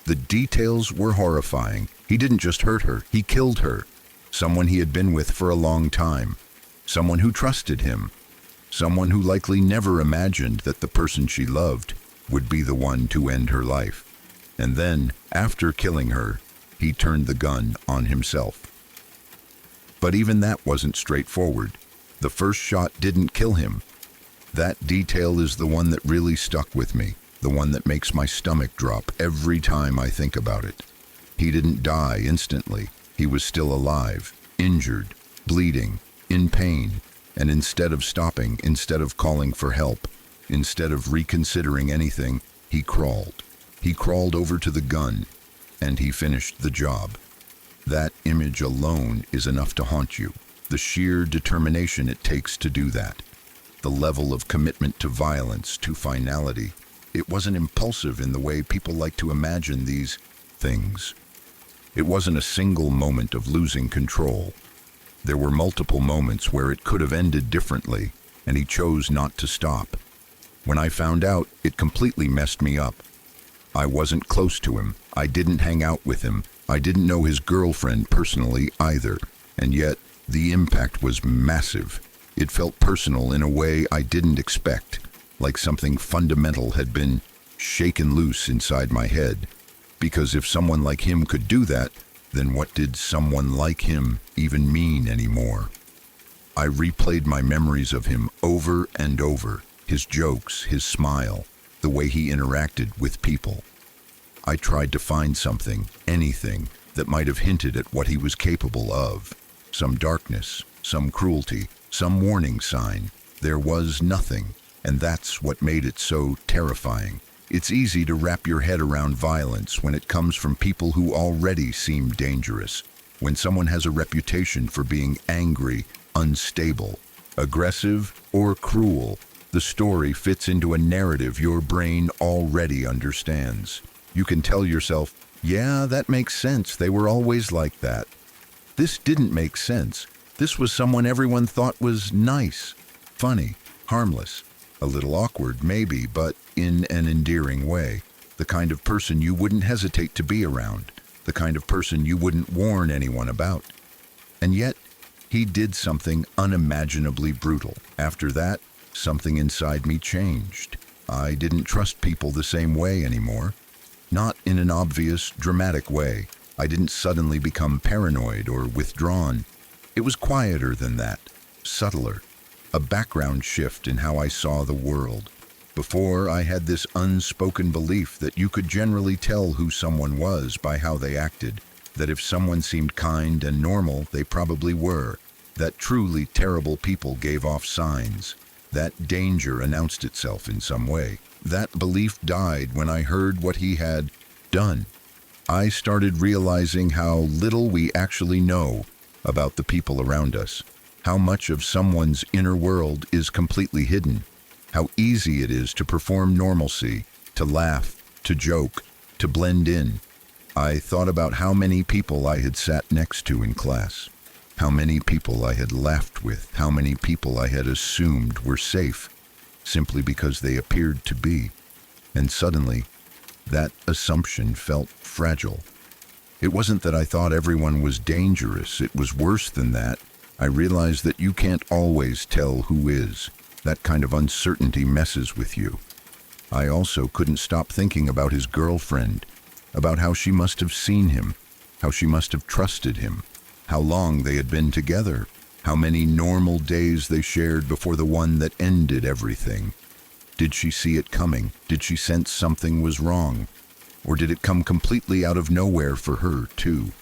The details were horrifying. He didn't just hurt her, he killed her. Someone he had been with for a long time. Someone who trusted him. Someone who likely never imagined that the person she loved would be the one to end her life. And then, after killing her, he turned the gun on himself. But even that wasn't straightforward. The first shot didn't kill him. That detail is the one that really stuck with me, the one that makes my stomach drop every time I think about it. He didn't die instantly. He was still alive, injured, bleeding, in pain, and instead of stopping, instead of calling for help, instead of reconsidering anything, he crawled. He crawled over to the gun, and he finished the job. That image alone is enough to haunt you. The sheer determination it takes to do that. The level of commitment to violence, to finality. It wasn't impulsive in the way people like to imagine these things. It wasn't a single moment of losing control. There were multiple moments where it could have ended differently, and he chose not to stop. When I found out, it completely messed me up. I wasn't close to him. I didn't hang out with him. I didn't know his girlfriend personally either. And yet, the impact was massive. It felt personal in a way I didn't expect, like something fundamental had been shaken loose inside my head. Because if someone like him could do that, then what did someone like him even mean anymore? I replayed my memories of him over and over, his jokes, his smile, the way he interacted with people. I tried to find something, anything, that might have hinted at what he was capable of. Some darkness, some cruelty, some warning sign. There was nothing, and that's what made it so terrifying. It's easy to wrap your head around violence when it comes from people who already seem dangerous, when someone has a reputation for being angry, unstable, aggressive, or cruel. The story fits into a narrative your brain already understands. You can tell yourself, yeah, that makes sense, they were always like that. This didn't make sense. This was someone everyone thought was nice, funny, harmless. A little awkward, maybe, but in an endearing way. The kind of person you wouldn't hesitate to be around. The kind of person you wouldn't warn anyone about. And yet, he did something unimaginably brutal. After that, something inside me changed. I didn't trust people the same way anymore. Not in an obvious, dramatic way. I didn't suddenly become paranoid or withdrawn. It was quieter than that, subtler. A background shift in how I saw the world. Before, I had this unspoken belief that you could generally tell who someone was by how they acted, that if someone seemed kind and normal, they probably were, that truly terrible people gave off signs, that danger announced itself in some way. That belief died when I heard what he had done. I started realizing how little we actually know about the people around us. How much of someone's inner world is completely hidden. How easy it is to perform normalcy, to laugh, to joke, to blend in. I thought about how many people I had sat next to in class. How many people I had laughed with, how many people I had assumed were safe, simply because they appeared to be. And suddenly, that assumption felt fragile. It wasn't that I thought everyone was dangerous, it was worse than that. I realized that you can't always tell who is. That kind of uncertainty messes with you. I also couldn't stop thinking about his girlfriend, about how she must have seen him, how she must have trusted him, how long they had been together, how many normal days they shared before the one that ended everything. Did she see it coming? Did she sense something was wrong? Or did it come completely out of nowhere for her, too?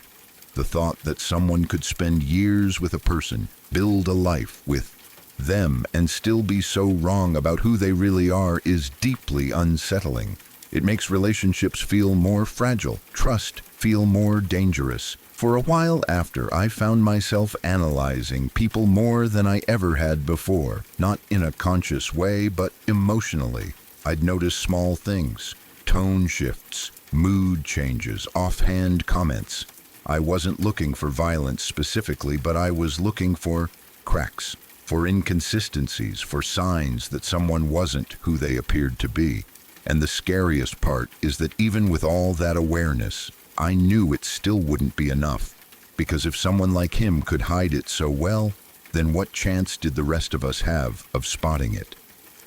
The thought that someone could spend years with a person, build a life with them, and still be so wrong about who they really are is deeply unsettling. It makes relationships feel more fragile, trust feel more dangerous. For a while after, I found myself analyzing people more than I ever had before, not in a conscious way, but emotionally. I'd notice small things, tone shifts, mood changes, offhand comments. I wasn't looking for violence specifically, but I was looking for cracks, for inconsistencies, for signs that someone wasn't who they appeared to be. And the scariest part is that even with all that awareness, I knew it still wouldn't be enough. Because if someone like him could hide it so well, then what chance did the rest of us have of spotting it?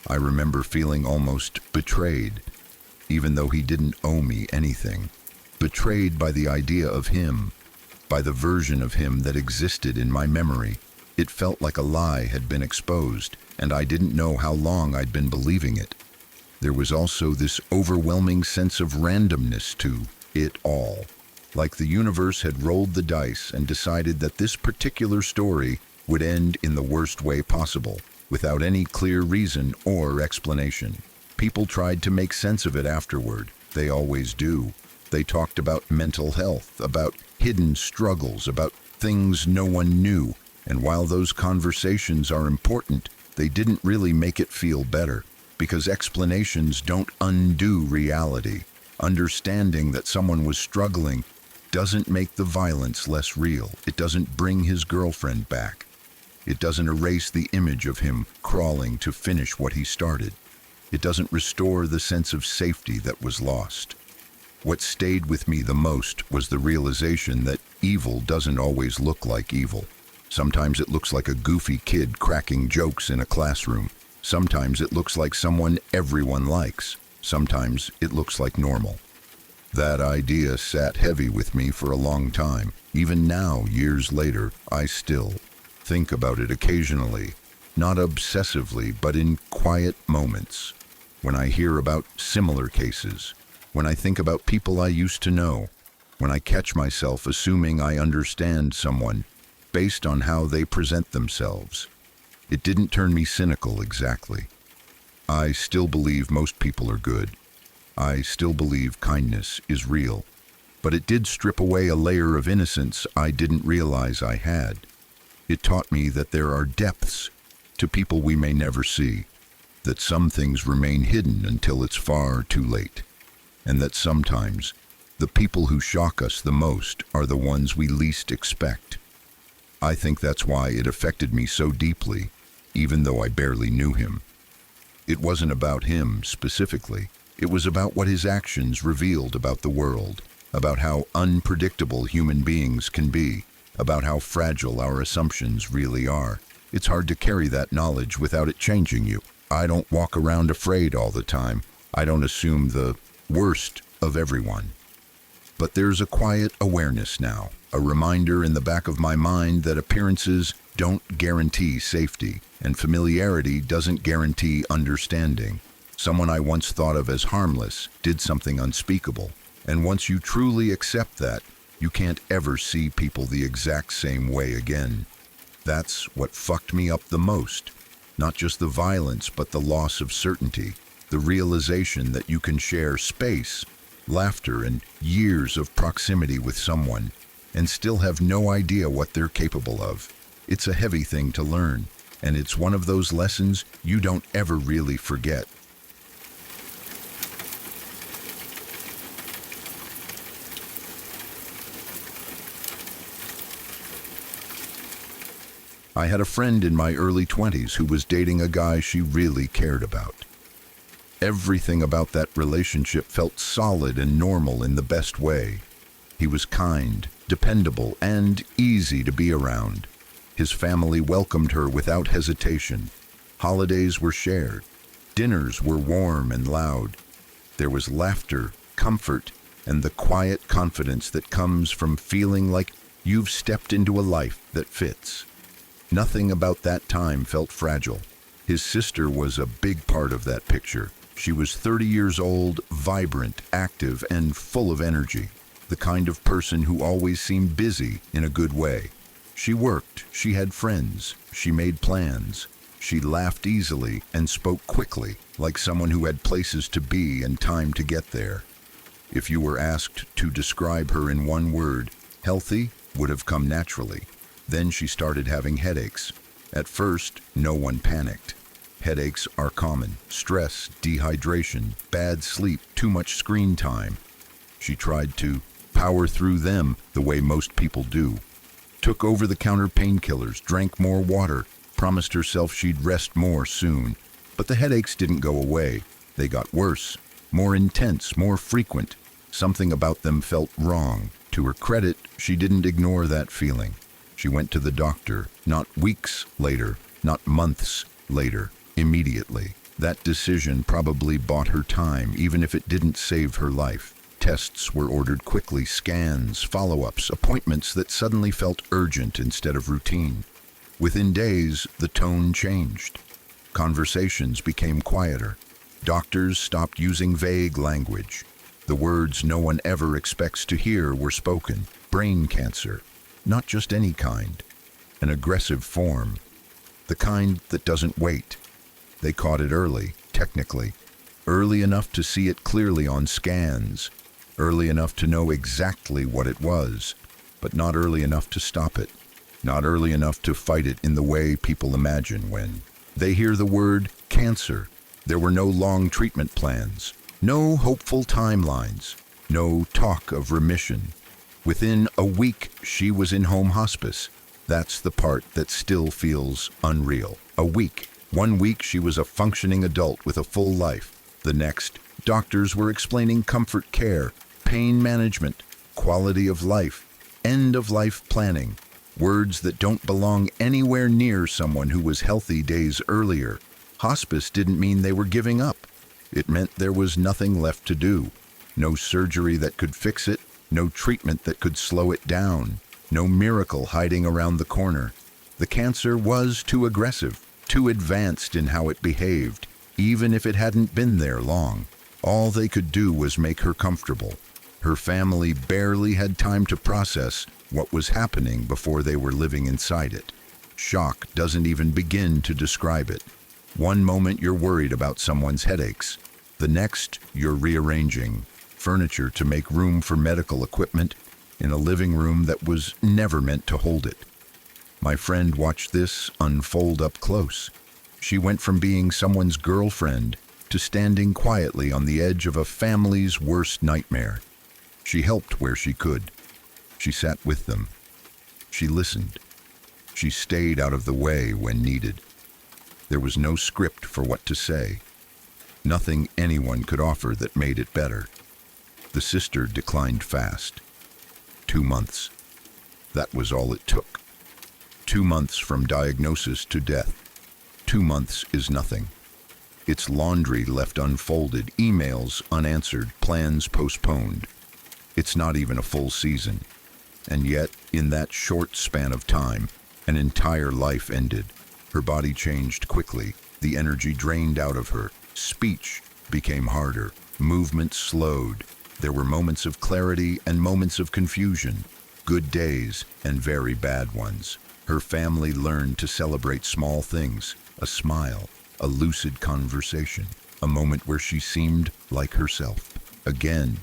I remember feeling almost betrayed, even though he didn't owe me anything. Betrayed by the idea of him, by the version of him that existed in my memory. It felt like a lie had been exposed, and I didn't know how long I'd been believing it. There was also this overwhelming sense of randomness to it all. Like the universe had rolled the dice and decided that this particular story would end in the worst way possible, without any clear reason or explanation. People tried to make sense of it afterward. They always do. They talked about mental health, about hidden struggles, about things no one knew. And while those conversations are important, they didn't really make it feel better, because explanations don't undo reality. Understanding that someone was struggling doesn't make the violence less real. It doesn't bring his girlfriend back. It doesn't erase the image of him crawling to finish what he started. It doesn't restore the sense of safety that was lost. What stayed with me the most was the realization that evil doesn't always look like evil. Sometimes it looks like a goofy kid cracking jokes in a classroom. Sometimes it looks like someone everyone likes. Sometimes it looks like normal. That idea sat heavy with me for a long time. Even now, years later, I still think about it occasionally, not obsessively, but in quiet moments. When I hear about similar cases, when I think about people I used to know, when I catch myself assuming I understand someone based on how they present themselves. It didn't turn me cynical exactly. I still believe most people are good. I still believe kindness is real. But it did strip away a layer of innocence I didn't realize I had. It taught me that there are depths to people we may never see, that some things remain hidden until it's far too late, and that sometimes the people who shock us the most are the ones we least expect. I think that's why it affected me so deeply, even though I barely knew him. It wasn't about him specifically. It was about what his actions revealed about the world, about how unpredictable human beings can be, about how fragile our assumptions really are. It's hard to carry that knowledge without it changing you. I don't walk around afraid all the time. I don't assume the worst of everyone. But there's a quiet awareness now, a reminder in the back of my mind that appearances don't guarantee safety, and familiarity doesn't guarantee understanding. Someone I once thought of as harmless did something unspeakable, and once you truly accept that, you can't ever see people the exact same way again. That's what fucked me up the most. Not just the violence, but the loss of certainty, the realization that you can share space, laughter, and years of proximity with someone, and still have no idea what they're capable of. It's a heavy thing to learn, and it's one of those lessons you don't ever really forget. I had a friend in my early 20s who was dating a guy she really cared about. Everything about that relationship felt solid and normal in the best way. He was kind, dependable, and easy to be around. His family welcomed her without hesitation. Holidays were shared. Dinners were warm and loud. There was laughter, comfort, and the quiet confidence that comes from feeling like you've stepped into a life that fits. Nothing about that time felt fragile. His sister was a big part of that picture. She was 30 years old, vibrant, active, and full of energy. The kind of person who always seemed busy in a good way. She worked, she had friends, she made plans. She laughed easily and spoke quickly, like someone who had places to be and time to get there. If you were asked to describe her in one word, healthy would have come naturally. Then she started having headaches. At first, no one panicked. Headaches are common. Stress, dehydration, bad sleep, too much screen time. She tried to power through them the way most people do. Took over-the-counter painkillers, drank more water, promised herself she'd rest more soon. But the headaches didn't go away. They got worse, more intense, more frequent. Something about them felt wrong. To her credit, she didn't ignore that feeling. She went to the doctor, not weeks later, not months later, immediately. That decision probably bought her time, even if it didn't save her life. Tests were ordered quickly, scans, follow-ups, appointments that suddenly felt urgent instead of routine. Within days, the tone changed. Conversations became quieter. Doctors stopped using vague language. The words no one ever expects to hear were spoken. Brain cancer. Not just any kind. An aggressive form. The kind that doesn't wait. They caught it early, technically. Early enough to see it clearly on scans. Early enough to know exactly what it was. But not early enough to stop it. Not early enough to fight it in the way people imagine when they hear the word cancer. There were no long treatment plans. No hopeful timelines. No talk of remission. Within a week, she was in home hospice. That's the part that still feels unreal. A week. 1 week, she was a functioning adult with a full life. The next, doctors were explaining comfort care, pain management, quality of life, end-of-life planning. Words that don't belong anywhere near someone who was healthy days earlier. Hospice didn't mean they were giving up. It meant there was nothing left to do. No surgery that could fix it. No treatment that could slow it down. No miracle hiding around the corner. The cancer was too aggressive, too advanced in how it behaved, even if it hadn't been there long. All they could do was make her comfortable. Her family barely had time to process what was happening before they were living inside it. Shock doesn't even begin to describe it. One moment you're worried about someone's headaches. The next, you're rearranging furniture to make room for medical equipment in a living room that was never meant to hold it. My friend watched this unfold up close. She went from being someone's girlfriend to standing quietly on the edge of a family's worst nightmare. She helped where she could. She sat with them. She listened. She stayed out of the way when needed. There was no script for what to say. Nothing anyone could offer that made it better. The sister declined fast. 2 months. That was all it took. 2 months from diagnosis to death. 2 months is nothing. It's laundry left unfolded, emails unanswered, plans postponed. It's not even a full season. And yet, in that short span of time, an entire life ended. Her body changed quickly. The energy drained out of her. Speech became harder. Movement slowed. There were moments of clarity and moments of confusion. Good days and very bad ones. Her family learned to celebrate small things. A smile, a lucid conversation, a moment where she seemed like herself. Again,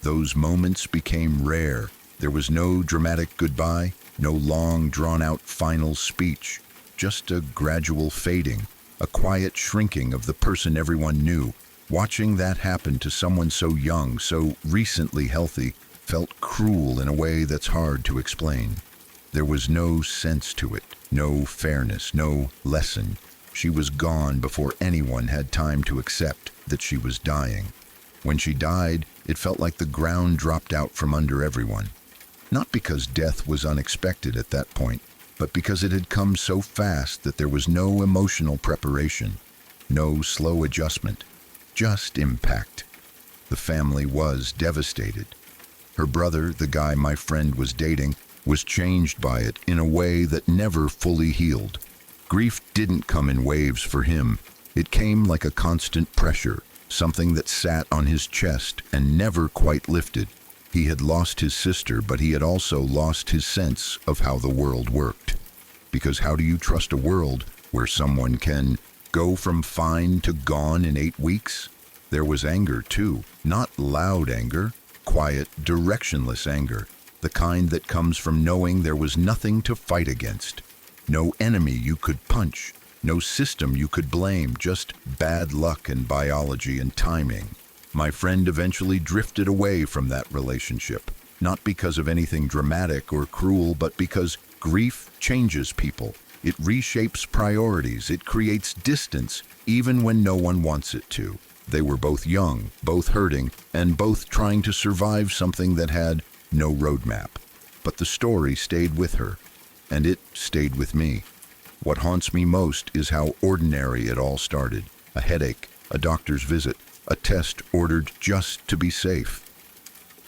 those moments became rare. There was no dramatic goodbye, no long, drawn-out final speech, just a gradual fading, a quiet shrinking of the person everyone knew. Watching that happen to someone so young, so recently healthy, felt cruel in a way that's hard to explain. There was no sense to it, No fairness, no lesson. She was gone before anyone had time to accept that she was dying. When she died, it felt like the ground dropped out from under everyone. Not because death was unexpected at that point, but because it had come so fast that there was no emotional preparation, no slow adjustment, just impact. The family was devastated. Her brother, the guy my friend was dating, was changed by it in a way that never fully healed. Grief didn't come in waves for him. It came like a constant pressure, something that sat on his chest and never quite lifted. He had lost his sister, but he had also lost his sense of how the world worked. Because how do you trust a world where someone can go from fine to gone in 8 weeks? There was anger too, not loud anger, quiet, directionless anger, the kind that comes from knowing there was nothing to fight against. No enemy you could punch, no system you could blame, just bad luck and biology and timing. My friend eventually drifted away from that relationship, not because of anything dramatic or cruel, but because grief changes people. It reshapes priorities, it creates distance, even when no one wants it to. They were both young, both hurting, and both trying to survive something that had no roadmap. But the story stayed with her, and it stayed with me. What haunts me most is how ordinary it all started. A headache, a doctor's visit, a test ordered just to be safe.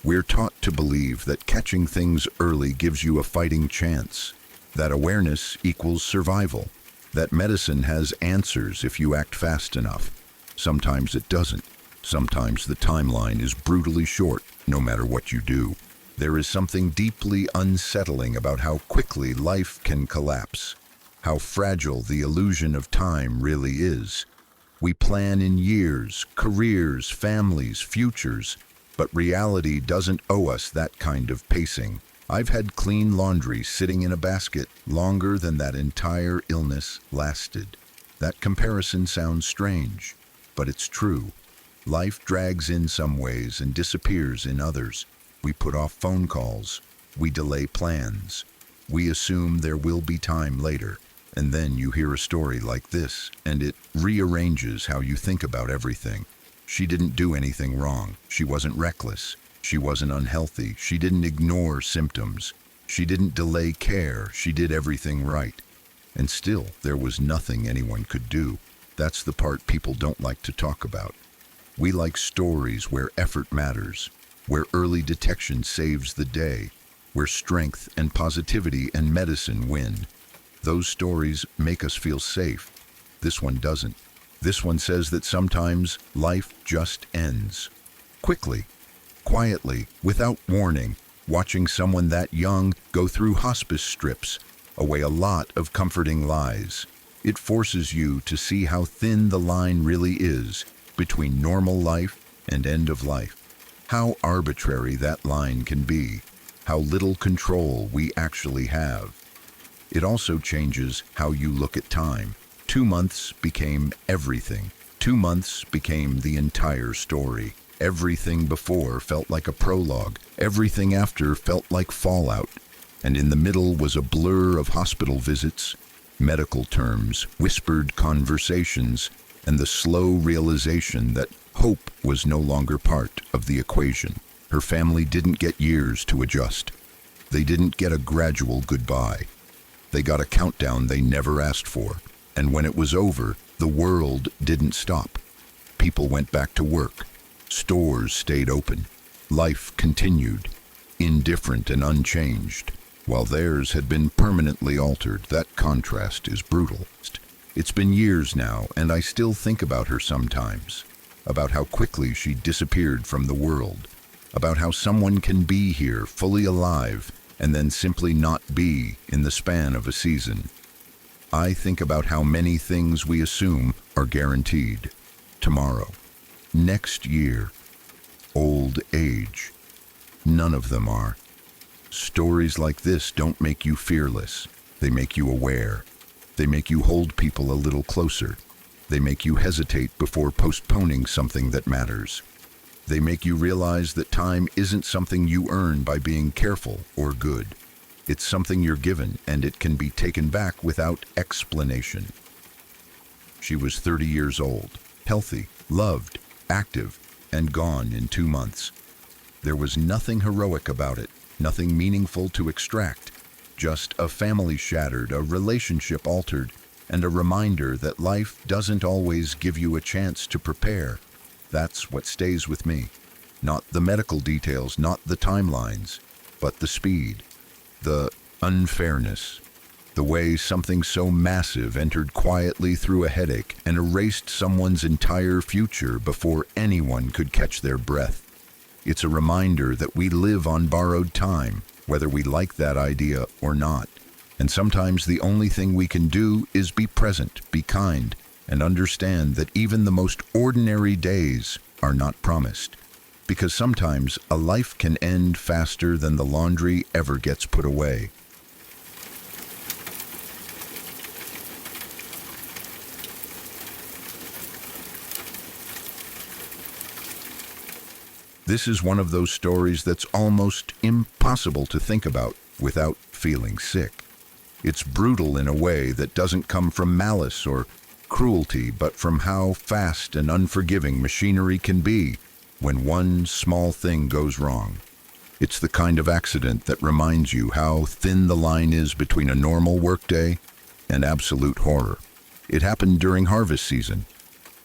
We're taught to believe that catching things early gives you a fighting chance, that awareness equals survival, that medicine has answers if you act fast enough. Sometimes it doesn't. Sometimes the timeline is brutally short, no matter what you do. There is something deeply unsettling about how quickly life can collapse, how fragile the illusion of time really is. We plan in years, careers, families, futures, but reality doesn't owe us that kind of pacing. I've had clean laundry sitting in a basket longer than that entire illness lasted. That comparison sounds strange, but it's true. Life drags in some ways and disappears in others. We put off phone calls. We delay plans. We assume there will be time later. And then you hear a story like this, and it rearranges how you think about everything. She didn't do anything wrong. She wasn't reckless. She wasn't unhealthy. She didn't ignore symptoms. She didn't delay care. She did everything right. And still, there was nothing anyone could do. That's the part people don't like to talk about. We like stories where effort matters, where early detection saves the day, where strength and positivity and medicine win. Those stories make us feel safe. This one doesn't. This one says that sometimes life just ends. Quickly, quietly, without warning, watching someone that young go through hospice strips away a lot of comforting lies. It forces you to see how thin the line really is between normal life and end of life. How arbitrary that line can be. How little control we actually have. It also changes how you look at time. 2 months became everything. 2 months became the entire story. Everything before felt like a prologue. Everything after felt like fallout. And in the middle was a blur of hospital visits, medical terms, whispered conversations, and the slow realization that hope was no longer part of the equation. Her family didn't get years to adjust. They didn't get a gradual goodbye. They got a countdown they never asked for. And when it was over, the world didn't stop. People went back to work. Stores stayed open. Life continued, indifferent and unchanged, while theirs had been permanently altered. That contrast is brutal. It's been years now, and I still think about her sometimes, about how quickly she disappeared from the world, about how someone can be here, fully alive, and then simply not be in the span of a season. I think about how many things we assume are guaranteed. Tomorrow, next year, old age. None of them are. Stories like this don't make you fearless. They make you aware. They make you hold people a little closer. They make you hesitate before postponing something that matters. They make you realize that time isn't something you earn by being careful or good. It's something you're given, and it can be taken back without explanation. She was 30 years old, healthy, loved, active, and gone in 2 months. There was nothing heroic about it, nothing meaningful to extract, just a family shattered, a relationship altered, and a reminder that life doesn't always give you a chance to prepare. That's what stays with me. Not the medical details, not the timelines, but the speed, the unfairness, the way something so massive entered quietly through a headache and erased someone's entire future before anyone could catch their breath. It's a reminder that we live on borrowed time, whether we like that idea or not. And sometimes the only thing we can do is be present, be kind, and understand that even the most ordinary days are not promised. Because sometimes a life can end faster than the laundry ever gets put away. This is one of those stories that's almost impossible to think about without feeling sick. It's brutal in a way that doesn't come from malice or cruelty, but from how fast and unforgiving machinery can be when one small thing goes wrong. It's the kind of accident that reminds you how thin the line is between a normal workday and absolute horror. It happened during harvest season,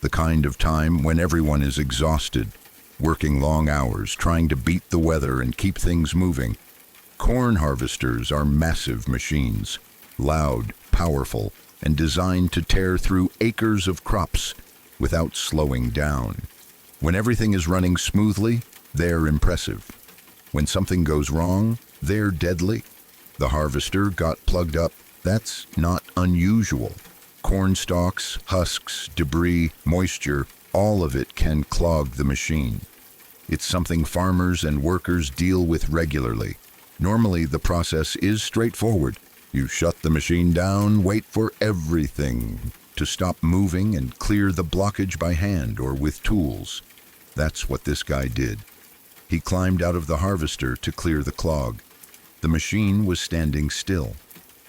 the kind of time when everyone is exhausted, working long hours, trying to beat the weather and keep things moving. Corn harvesters are massive machines, loud, powerful, and designed to tear through acres of crops without slowing down. When everything is running smoothly, they're impressive. When something goes wrong, they're deadly. The harvester got plugged up. That's not unusual. Corn stalks, husks, debris, moisture, all of it can clog the machine. It's something farmers and workers deal with regularly. Normally, the process is straightforward. You shut the machine down, wait for everything to stop moving, and clear the blockage by hand or with tools. That's what this guy did. He climbed out of the harvester to clear the clog. The machine was standing still.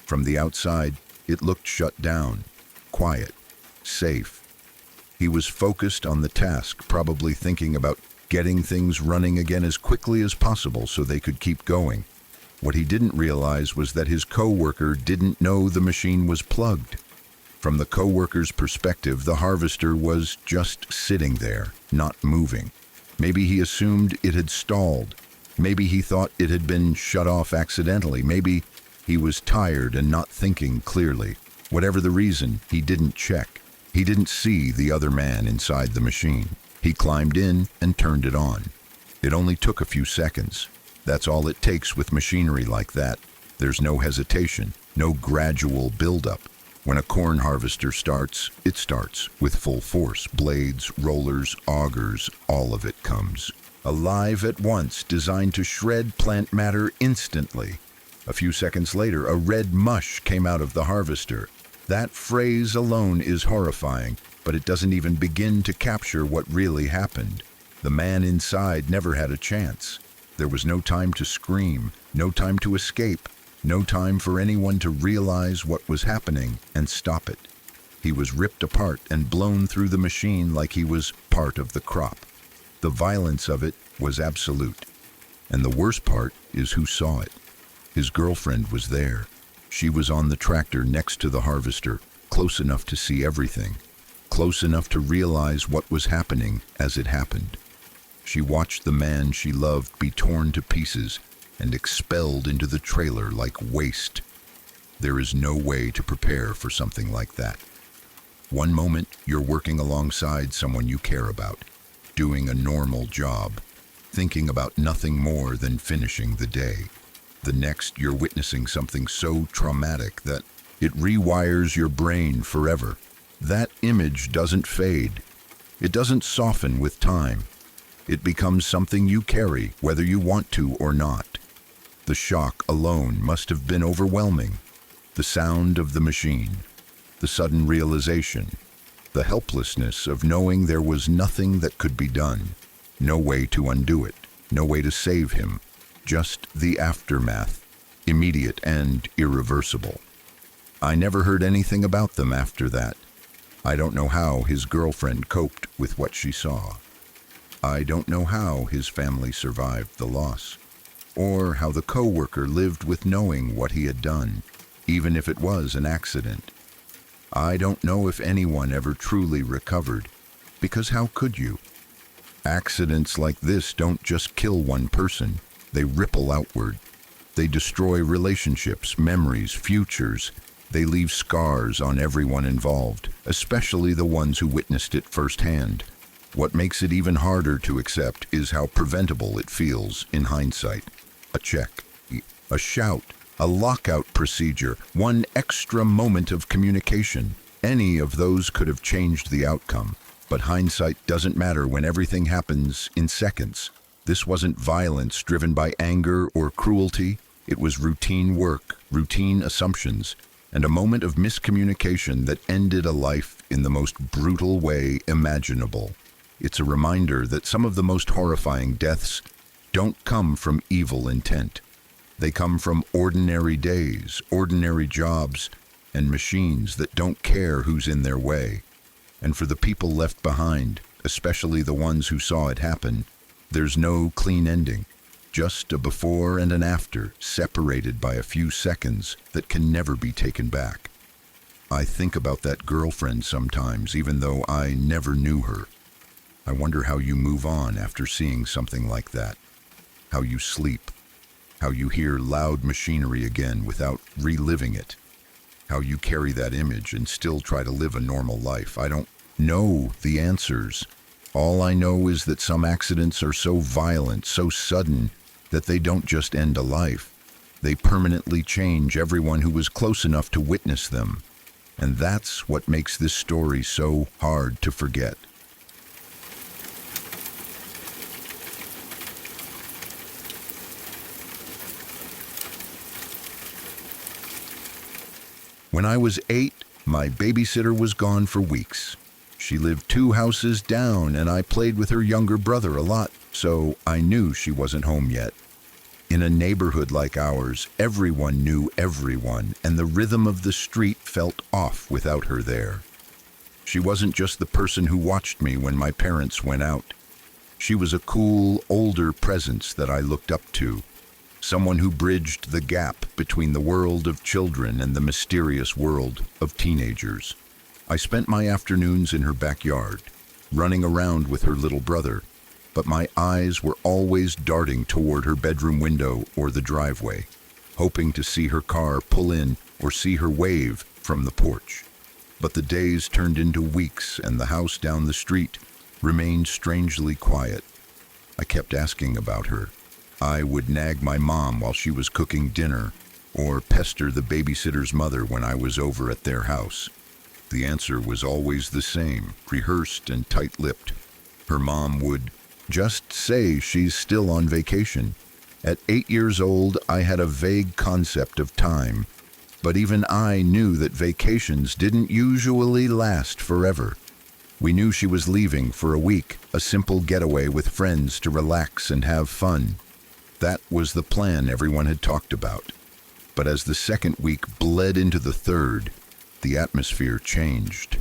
From the outside, it looked shut down, quiet, safe. He was focused on the task, probably thinking about getting things running again as quickly as possible so they could keep going. What he didn't realize was that his co-worker didn't know the machine was plugged. From the co-worker's perspective, the harvester was just sitting there, not moving. Maybe he assumed it had stalled. Maybe he thought it had been shut off accidentally. Maybe he was tired and not thinking clearly. Whatever the reason, he didn't check. He didn't see the other man inside the machine. He climbed in and turned it on. It only took a few seconds. That's all it takes with machinery like that. There's no hesitation, no gradual buildup. When a corn harvester starts, it starts with full force. Blades, rollers, augers, all of it comes. Alive at once, designed to shred plant matter instantly. A few seconds later, a red mush came out of the harvester. That phrase alone is horrifying, but it doesn't even begin to capture what really happened. The man inside never had a chance. There was no time to scream, no time to escape, no time for anyone to realize what was happening and stop it. He was ripped apart and blown through the machine like he was part of the crop. The violence of it was absolute. And the worst part is who saw it. His girlfriend was there. She was on the tractor next to the harvester, close enough to see everything, close enough to realize what was happening as it happened. She watched the man she loved be torn to pieces and expelled into the trailer like waste. There is no way to prepare for something like that. One moment, you're working alongside someone you care about, doing a normal job, thinking about nothing more than finishing the day. The next, you're witnessing something so traumatic that it rewires your brain forever. That image doesn't fade. It doesn't soften with time. It becomes something you carry, whether you want to or not. The shock alone must have been overwhelming. The sound of the machine, the sudden realization, the helplessness of knowing there was nothing that could be done, no way to undo it, no way to save him, just the aftermath. immediate and irreversible. I never heard anything about them after that. I don't know how his girlfriend coped with what she saw. I don't know how his family survived the loss, or how the coworker lived with knowing what he had done, even if it was an accident. I don't know if anyone ever truly recovered, because how could you? Accidents like this don't just kill one person, they ripple outward. They destroy relationships, memories, futures. They leave scars on everyone involved, especially the ones who witnessed it firsthand. What makes it even harder to accept is how preventable it feels in hindsight. A check, a shout, a lockout procedure, one extra moment of communication. Any of those could have changed the outcome. But hindsight doesn't matter when everything happens in seconds. This wasn't violence driven by anger or cruelty. It was routine work, routine assumptions, and a moment of miscommunication that ended a life in the most brutal way imaginable. It's a reminder that some of the most horrifying deaths don't come from evil intent. They come from ordinary days, ordinary jobs, and machines that don't care who's in their way. And for the people left behind, especially the ones who saw it happen, there's no clean ending. Just a before and an after, separated by a few seconds that can never be taken back. I think about that girlfriend sometimes, even though I never knew her. I wonder how you move on after seeing something like that. How you sleep. How you hear loud machinery again without reliving it. How you carry that image and still try to live a normal life. I don't know the answers. All I know is that some accidents are so violent, so sudden, that they don't just end a life. They permanently change everyone who was close enough to witness them. And that's what makes this story so hard to forget. When I was 8, my babysitter was gone for weeks. She lived 2 houses down, and I played with her younger brother a lot, so I knew she wasn't home yet. In a neighborhood like ours, everyone knew everyone, and the rhythm of the street felt off without her there. She wasn't just the person who watched me when my parents went out. She was a cool, older presence that I looked up to. Someone who bridged the gap between the world of children and the mysterious world of teenagers. I spent my afternoons in her backyard, running around with her little brother, but my eyes were always darting toward her bedroom window or the driveway, hoping to see her car pull in or see her wave from the porch. But the days turned into weeks, and the house down the street remained strangely quiet. I kept asking about her. I would nag my mom while she was cooking dinner, or pester the babysitter's mother when I was over at their house. The answer was always the same, rehearsed and tight-lipped. Her mom would just say she's still on vacation. At 8 years old, I had a vague concept of time, but even I knew that vacations didn't usually last forever. We knew she was leaving for a week, a simple getaway with friends to relax and have fun. That was the plan everyone had talked about. But as the second week bled into the third, the atmosphere changed.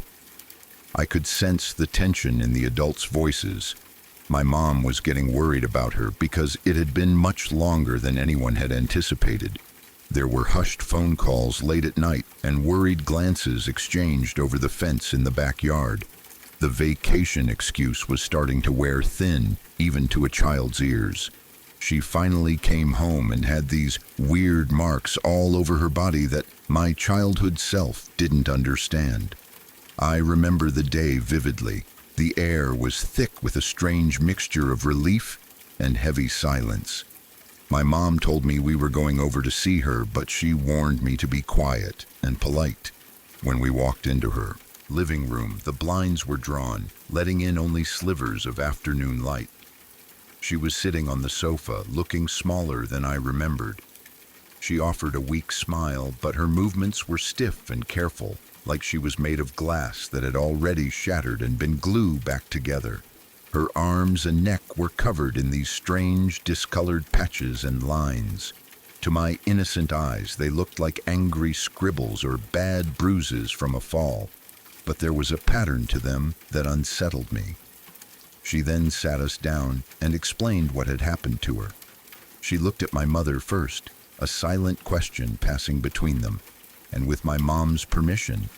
I could sense the tension in the adults' voices. My mom was getting worried about her because it had been much longer than anyone had anticipated. There were hushed phone calls late at night and worried glances exchanged over the fence in the backyard. The vacation excuse was starting to wear thin, even to a child's ears. She finally came home and had these weird marks all over her body that my childhood self didn't understand. I remember the day vividly. The air was thick with a strange mixture of relief and heavy silence. My mom told me we were going over to see her, but she warned me to be quiet and polite. When we walked into her living room, the blinds were drawn, letting in only slivers of afternoon light. She was sitting on the sofa, looking smaller than I remembered. She offered a weak smile, but her movements were stiff and careful, like she was made of glass that had already shattered and been glued back together. Her arms and neck were covered in these strange, discolored patches and lines. To my innocent eyes, they looked like angry scribbles or bad bruises from a fall, but there was a pattern to them that unsettled me. She then sat us down and explained what had happened to her. She looked at my mother first, a silent question passing between them, and with my mom's permission,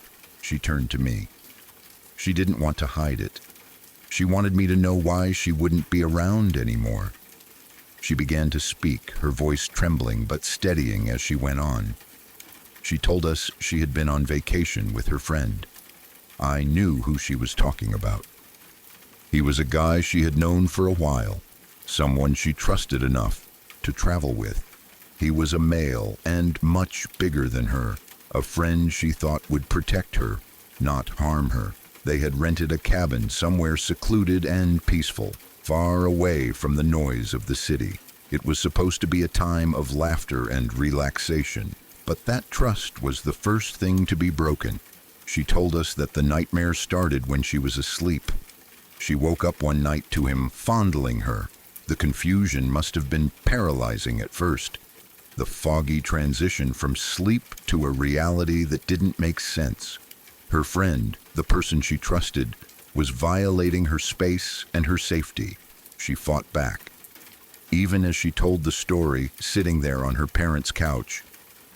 she turned to me. She didn't want to hide it. She wanted me to know why she wouldn't be around anymore. She began to speak, her voice trembling but steadying as she went on. She told us she had been on vacation with her friend. I knew who she was talking about. He was a guy she had known for a while, someone she trusted enough to travel with. He was a male and much bigger than her, a friend she thought would protect her, not harm her. They had rented a cabin somewhere secluded and peaceful, far away from the noise of the city. It was supposed to be a time of laughter and relaxation, but that trust was the first thing to be broken. She told us that the nightmare started when she was asleep. She woke up one night to him fondling her. The confusion must have been paralyzing at first. The foggy transition from sleep to a reality that didn't make sense. Her friend, the person she trusted, was violating her space and her safety. She fought back. Even as she told the story, sitting there on her parents' couch,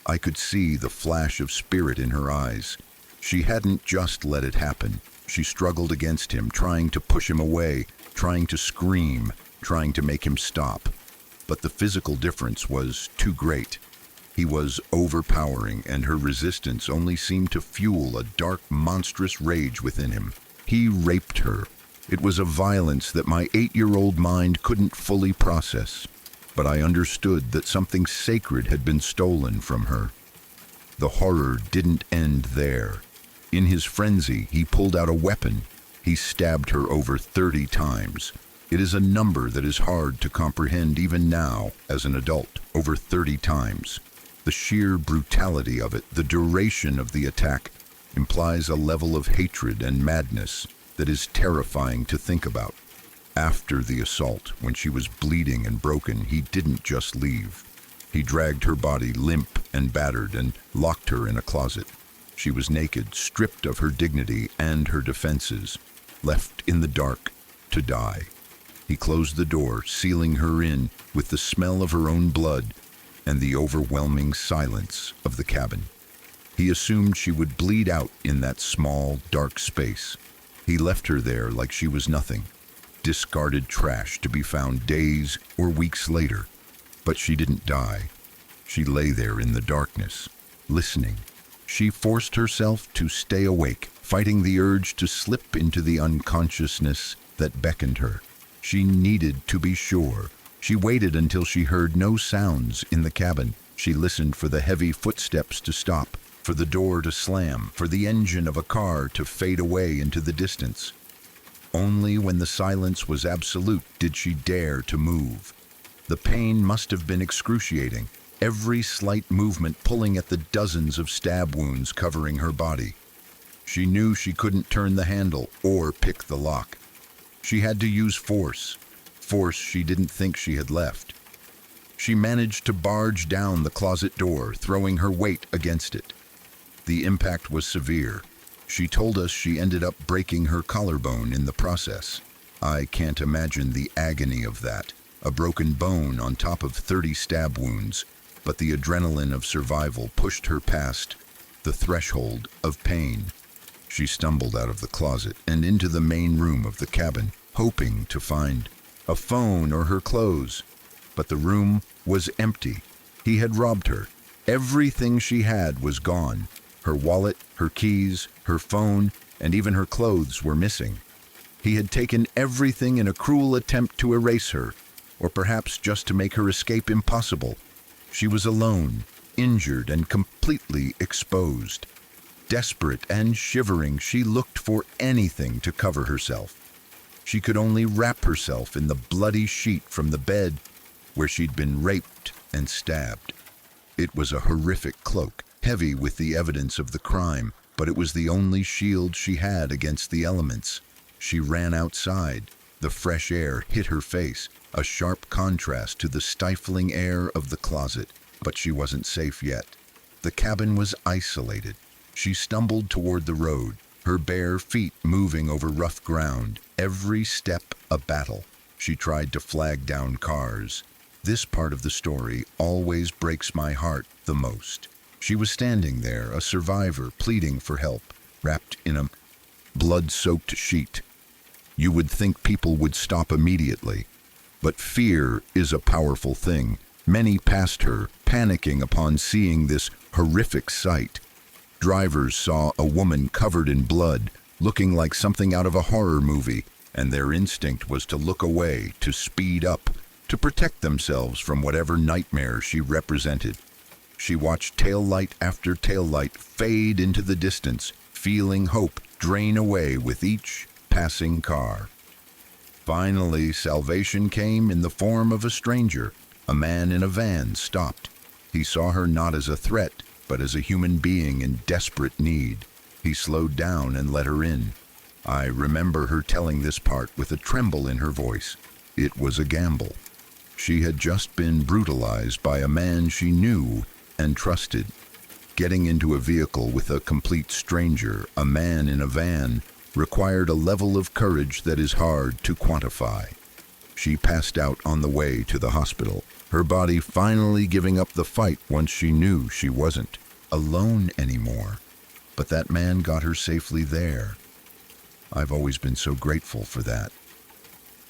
I could see the flash of spirit in her eyes. She hadn't just let it happen. She struggled against him, trying to push him away, trying to scream, trying to make him stop. But the physical difference was too great. He was overpowering, and her resistance only seemed to fuel a dark, monstrous rage within him. He raped her. It was a violence that my 8-year-old mind couldn't fully process, but I understood that something sacred had been stolen from her. The horror didn't end there. In his frenzy, he pulled out a weapon. He stabbed her over 30 times. It is a number that is hard to comprehend even now as an adult, over 30 times. The sheer brutality of it, the duration of the attack, implies a level of hatred and madness that is terrifying to think about. After the assault, when she was bleeding and broken, he didn't just leave. He dragged her body limp and battered and locked her in a closet. She was naked, stripped of her dignity and her defenses, left in the dark to die. He closed the door, sealing her in with the smell of her own blood and the overwhelming silence of the cabin. He assumed she would bleed out in that small, dark space. He left her there like she was nothing, discarded trash to be found days or weeks later. But she didn't die. She lay there in the darkness, listening. She forced herself to stay awake, fighting the urge to slip into the unconsciousness that beckoned her. She needed to be sure. She waited until she heard no sounds in the cabin. She listened for the heavy footsteps to stop, for the door to slam, for the engine of a car to fade away into the distance. Only when the silence was absolute did she dare to move. The pain must have been excruciating, every slight movement pulling at the dozens of stab wounds covering her body. She knew she couldn't turn the handle or pick the lock. She had to use force she didn't think she had left. She managed to barge down the closet door, throwing her weight against it. The impact was severe. She told us she ended up breaking her collarbone in the process. I can't imagine the agony of that, a broken bone on top of 30 stab wounds, but the adrenaline of survival pushed her past the threshold of pain. She stumbled out of the closet and into the main room of the cabin, hoping to find a phone or her clothes. But the room was empty. He had robbed her. Everything she had was gone. Her wallet, her keys, her phone, and even her clothes were missing. He had taken everything in a cruel attempt to erase her, or perhaps just to make her escape impossible. She was alone, injured, and completely exposed. Desperate and shivering, she looked for anything to cover herself. She could only wrap herself in the bloody sheet from the bed where she'd been raped and stabbed. It was a horrific cloak, heavy with the evidence of the crime, but it was the only shield she had against the elements. She ran outside. The fresh air hit her face, a sharp contrast to the stifling air of the closet. But she wasn't safe yet. The cabin was isolated. She stumbled toward the road, her bare feet moving over rough ground, every step a battle. She tried to flag down cars. This part of the story always breaks my heart the most. She was standing there, a survivor, pleading for help, wrapped in a blood-soaked sheet. You would think people would stop immediately. But fear is a powerful thing. Many passed her, panicking upon seeing this horrific sight. Drivers saw a woman covered in blood, looking like something out of a horror movie, and their instinct was to look away, to speed up, to protect themselves from whatever nightmare she represented. She watched taillight after taillight fade into the distance, feeling hope drain away with each passing car. Finally, salvation came in the form of a stranger. A man in a van stopped. He saw her not as a threat, but as a human being in desperate need. He slowed down and let her in. I remember her telling this part with a tremble in her voice. It was a gamble. She had just been brutalized by a man she knew and trusted. Getting into a vehicle with a complete stranger, a man in a van, required a level of courage that is hard to quantify. She passed out on the way to the hospital, her body finally giving up the fight once she knew she wasn't alone anymore. But that man got her safely there. I've always been so grateful for that.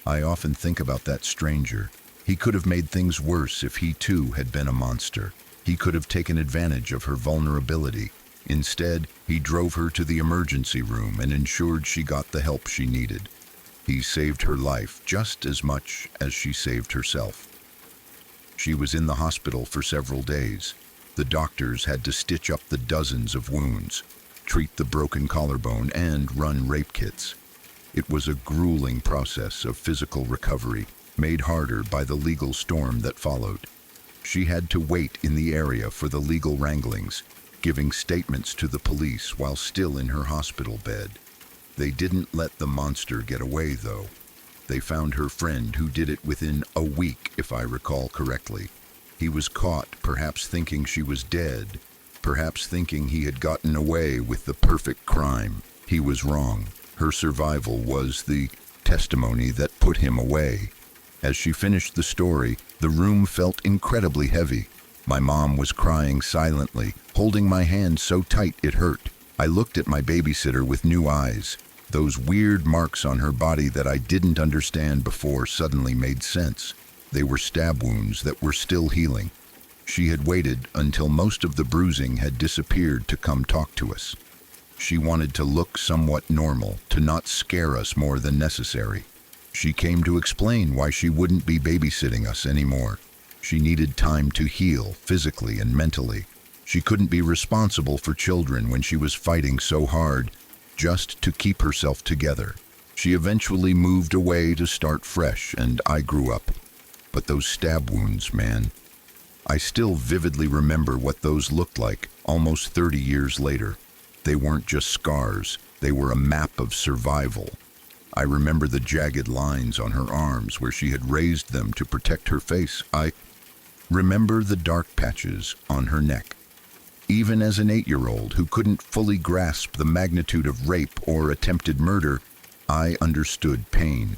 I often think about that stranger. He could have made things worse if he too had been a monster. He could have taken advantage of her vulnerability. Instead, he drove her to the emergency room and ensured she got the help she needed. He saved her life just as much as she saved herself. She was in the hospital for several days. The doctors had to stitch up the dozens of wounds, treat the broken collarbone, and run rape kits. It was a grueling process of physical recovery, made harder by the legal storm that followed. She had to wait in the area for the legal wranglings, giving statements to the police while still in her hospital bed. They didn't let the monster get away, though. They found her friend, who did it within a week, if I recall correctly. He was caught, perhaps thinking she was dead, perhaps thinking he had gotten away with the perfect crime. He was wrong. Her survival was the testimony that put him away. As she finished the story, the room felt incredibly heavy. My mom was crying silently, holding my hand so tight it hurt. I looked at my babysitter with new eyes. Those weird marks on her body that I didn't understand before suddenly made sense. They were stab wounds that were still healing. She had waited until most of the bruising had disappeared to come talk to us. She wanted to look somewhat normal, to not scare us more than necessary. She came to explain why she wouldn't be babysitting us anymore. She needed time to heal, physically and mentally. She couldn't be responsible for children when she was fighting so hard just to keep herself together. She eventually moved away to start fresh, and I grew up. But those stab wounds, man. I still vividly remember what those looked like almost 30 years later. They weren't just scars, they were a map of survival. I remember the jagged lines on her arms where she had raised them to protect her face. I remember the dark patches on her neck. Even as an 8-year-old who couldn't fully grasp the magnitude of rape or attempted murder, I understood pain.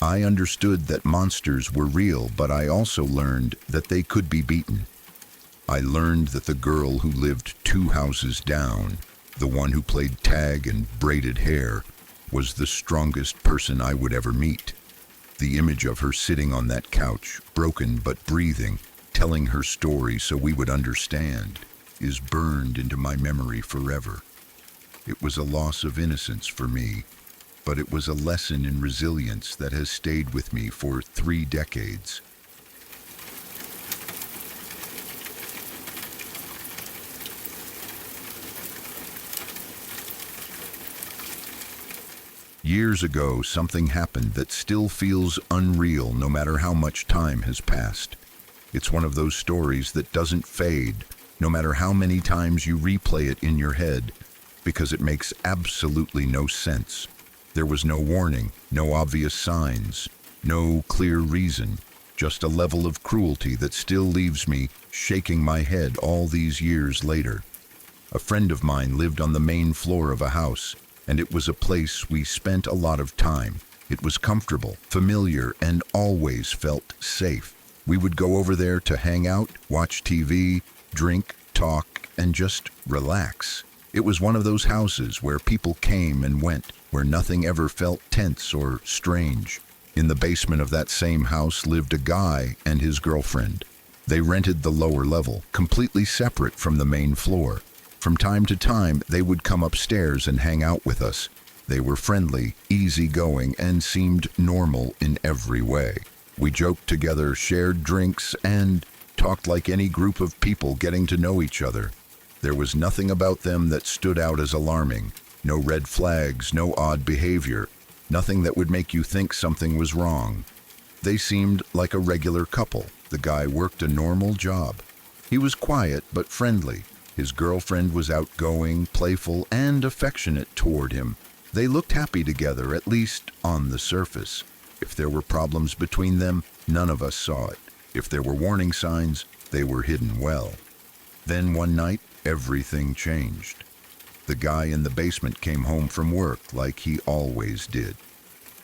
I understood that monsters were real, but I also learned that they could be beaten. I learned that the girl who lived 2 houses down, the one who played tag and braided hair, was the strongest person I would ever meet. The image of her sitting on that couch, broken but breathing, telling her story so we would understand, is burned into my memory forever. It was a loss of innocence for me, but it was a lesson in resilience that has stayed with me for 3 decades. Years ago, something happened that still feels unreal no matter how much time has passed. It's one of those stories that doesn't fade, no matter how many times you replay it in your head, because it makes absolutely no sense. There was no warning, no obvious signs, no clear reason. just a level of cruelty that still leaves me shaking my head all these years later. A friend of mine lived on the main floor of a house, and it was a place we spent a lot of time. It was comfortable, familiar, and always felt safe. We would go over there to hang out, watch TV, drink, talk, and just relax. It was one of those houses where people came and went, where nothing ever felt tense or strange. In the basement of that same house lived a guy and his girlfriend. They rented the lower level, completely separate from the main floor. From time to time, they would come upstairs and hang out with us. They were friendly, easygoing, and seemed normal in every way. We joked together, shared drinks, and talked like any group of people getting to know each other. There was nothing about them that stood out as alarming. No red flags, no odd behavior. Nothing that would make you think something was wrong. They seemed like a regular couple. The guy worked a normal job. He was quiet but friendly. His girlfriend was outgoing, playful, and affectionate toward him. They looked happy together, at least on the surface. If there were problems between them, none of us saw it. If there were warning signs, they were hidden well. Then one night, everything changed. The guy in the basement came home from work like he always did.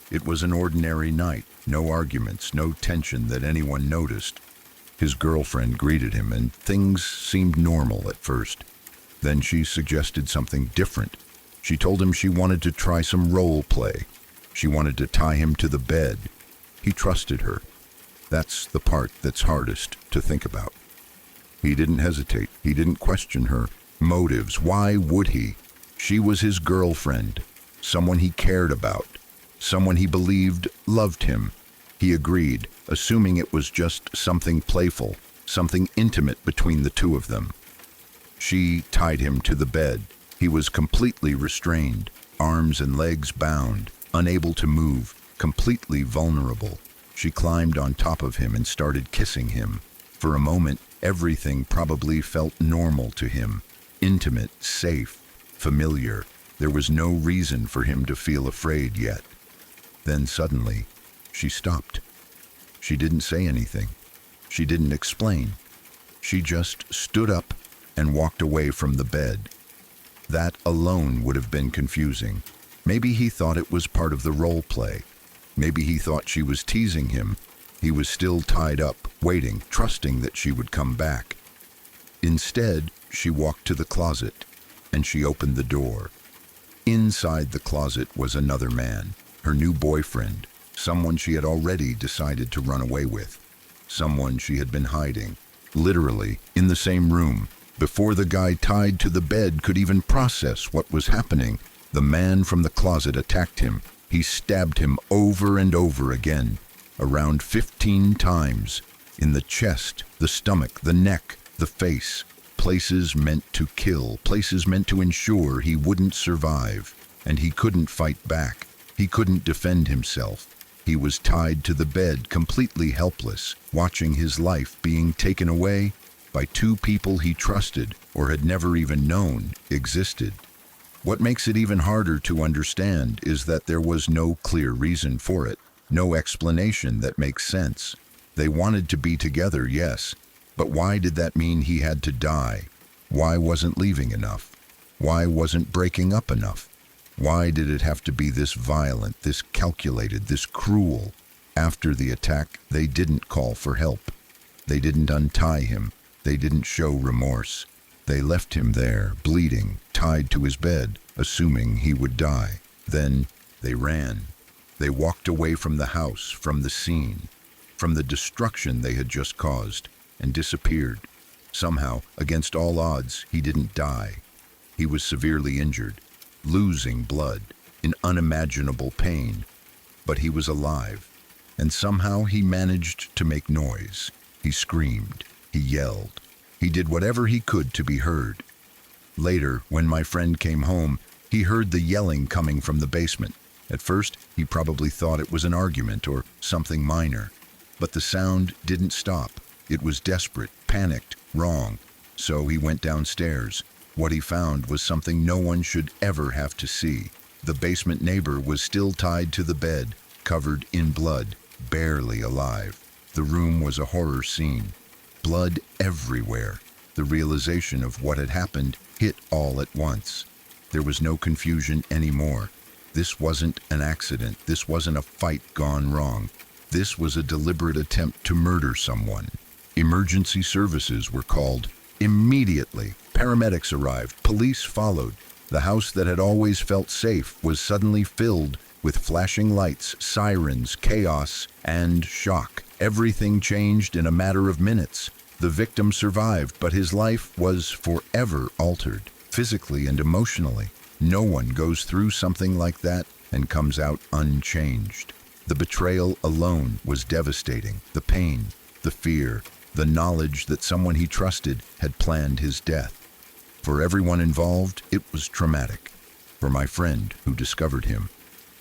It was an ordinary night, no arguments, no tension that anyone noticed. His girlfriend greeted him, and things seemed normal at first. Then she suggested something different. She told him she wanted to try some role play. She wanted to tie him to the bed. He trusted her. That's the part that's hardest to think about. He didn't hesitate. He didn't question her motives. Why would he? She was his girlfriend, someone he cared about, someone he believed loved him. He agreed, assuming it was just something playful, something intimate between the two of them. She tied him to the bed. He was completely restrained, arms and legs bound, unable to move, completely vulnerable. She climbed on top of him and started kissing him. For a moment, everything probably felt normal to him. Intimate, safe, familiar. There was no reason for him to feel afraid yet. Then suddenly, she stopped. She didn't say anything. She didn't explain. She just stood up and walked away from the bed. That alone would have been confusing. Maybe he thought it was part of the role play. Maybe he thought she was teasing him. He was still tied up, waiting, trusting that she would come back. Instead, she walked to the closet, and she opened the door. Inside the closet was another man, her new boyfriend, someone she had already decided to run away with, someone she had been hiding, literally in the same room. Before the guy tied to the bed could even process what was happening, the man from the closet attacked him. He stabbed him over and over again, around 15 times, in the chest, the stomach, the neck, the face, places meant to kill, places meant to ensure he wouldn't survive, and he couldn't fight back. He couldn't defend himself. He was tied to the bed, completely helpless, watching his life being taken away by two people he trusted or had never even known existed. What makes it even harder to understand is that there was no clear reason for it, no explanation that makes sense. They wanted to be together, yes, but why did that mean he had to die? Why wasn't leaving enough? Why wasn't breaking up enough? Why did it have to be this violent, this calculated, this cruel? After the attack, they didn't call for help. They didn't untie him. They didn't show remorse. They left him there, bleeding, tied to his bed, assuming he would die. Then they ran. They walked away from the house, from the scene, from the destruction they had just caused, and disappeared. Somehow, against all odds, he didn't die. He was severely injured, losing blood, in unimaginable pain. But he was alive, and somehow he managed to make noise. He screamed. He yelled. He did whatever he could to be heard. Later, when my friend came home, he heard the yelling coming from the basement. At first, he probably thought it was an argument or something minor. But the sound didn't stop. It was desperate, panicked, wrong. So he went downstairs. What he found was something no one should ever have to see. The basement neighbor was still tied to the bed, covered in blood, barely alive. The room was a horror scene. Blood everywhere. The realization of what had happened hit all at once. There was no confusion anymore. This wasn't an accident. This wasn't a fight gone wrong. This was a deliberate attempt to murder someone. Emergency services were called. Immediately, paramedics arrived. Police followed. The house that had always felt safe was suddenly filled with flashing lights, sirens, chaos, and shock. Everything changed in a matter of minutes. The victim survived, but his life was forever altered, physically and emotionally. No one goes through something like that and comes out unchanged. The betrayal alone was devastating. The pain, the fear, the knowledge that someone he trusted had planned his death. For everyone involved, it was traumatic. For my friend who discovered him.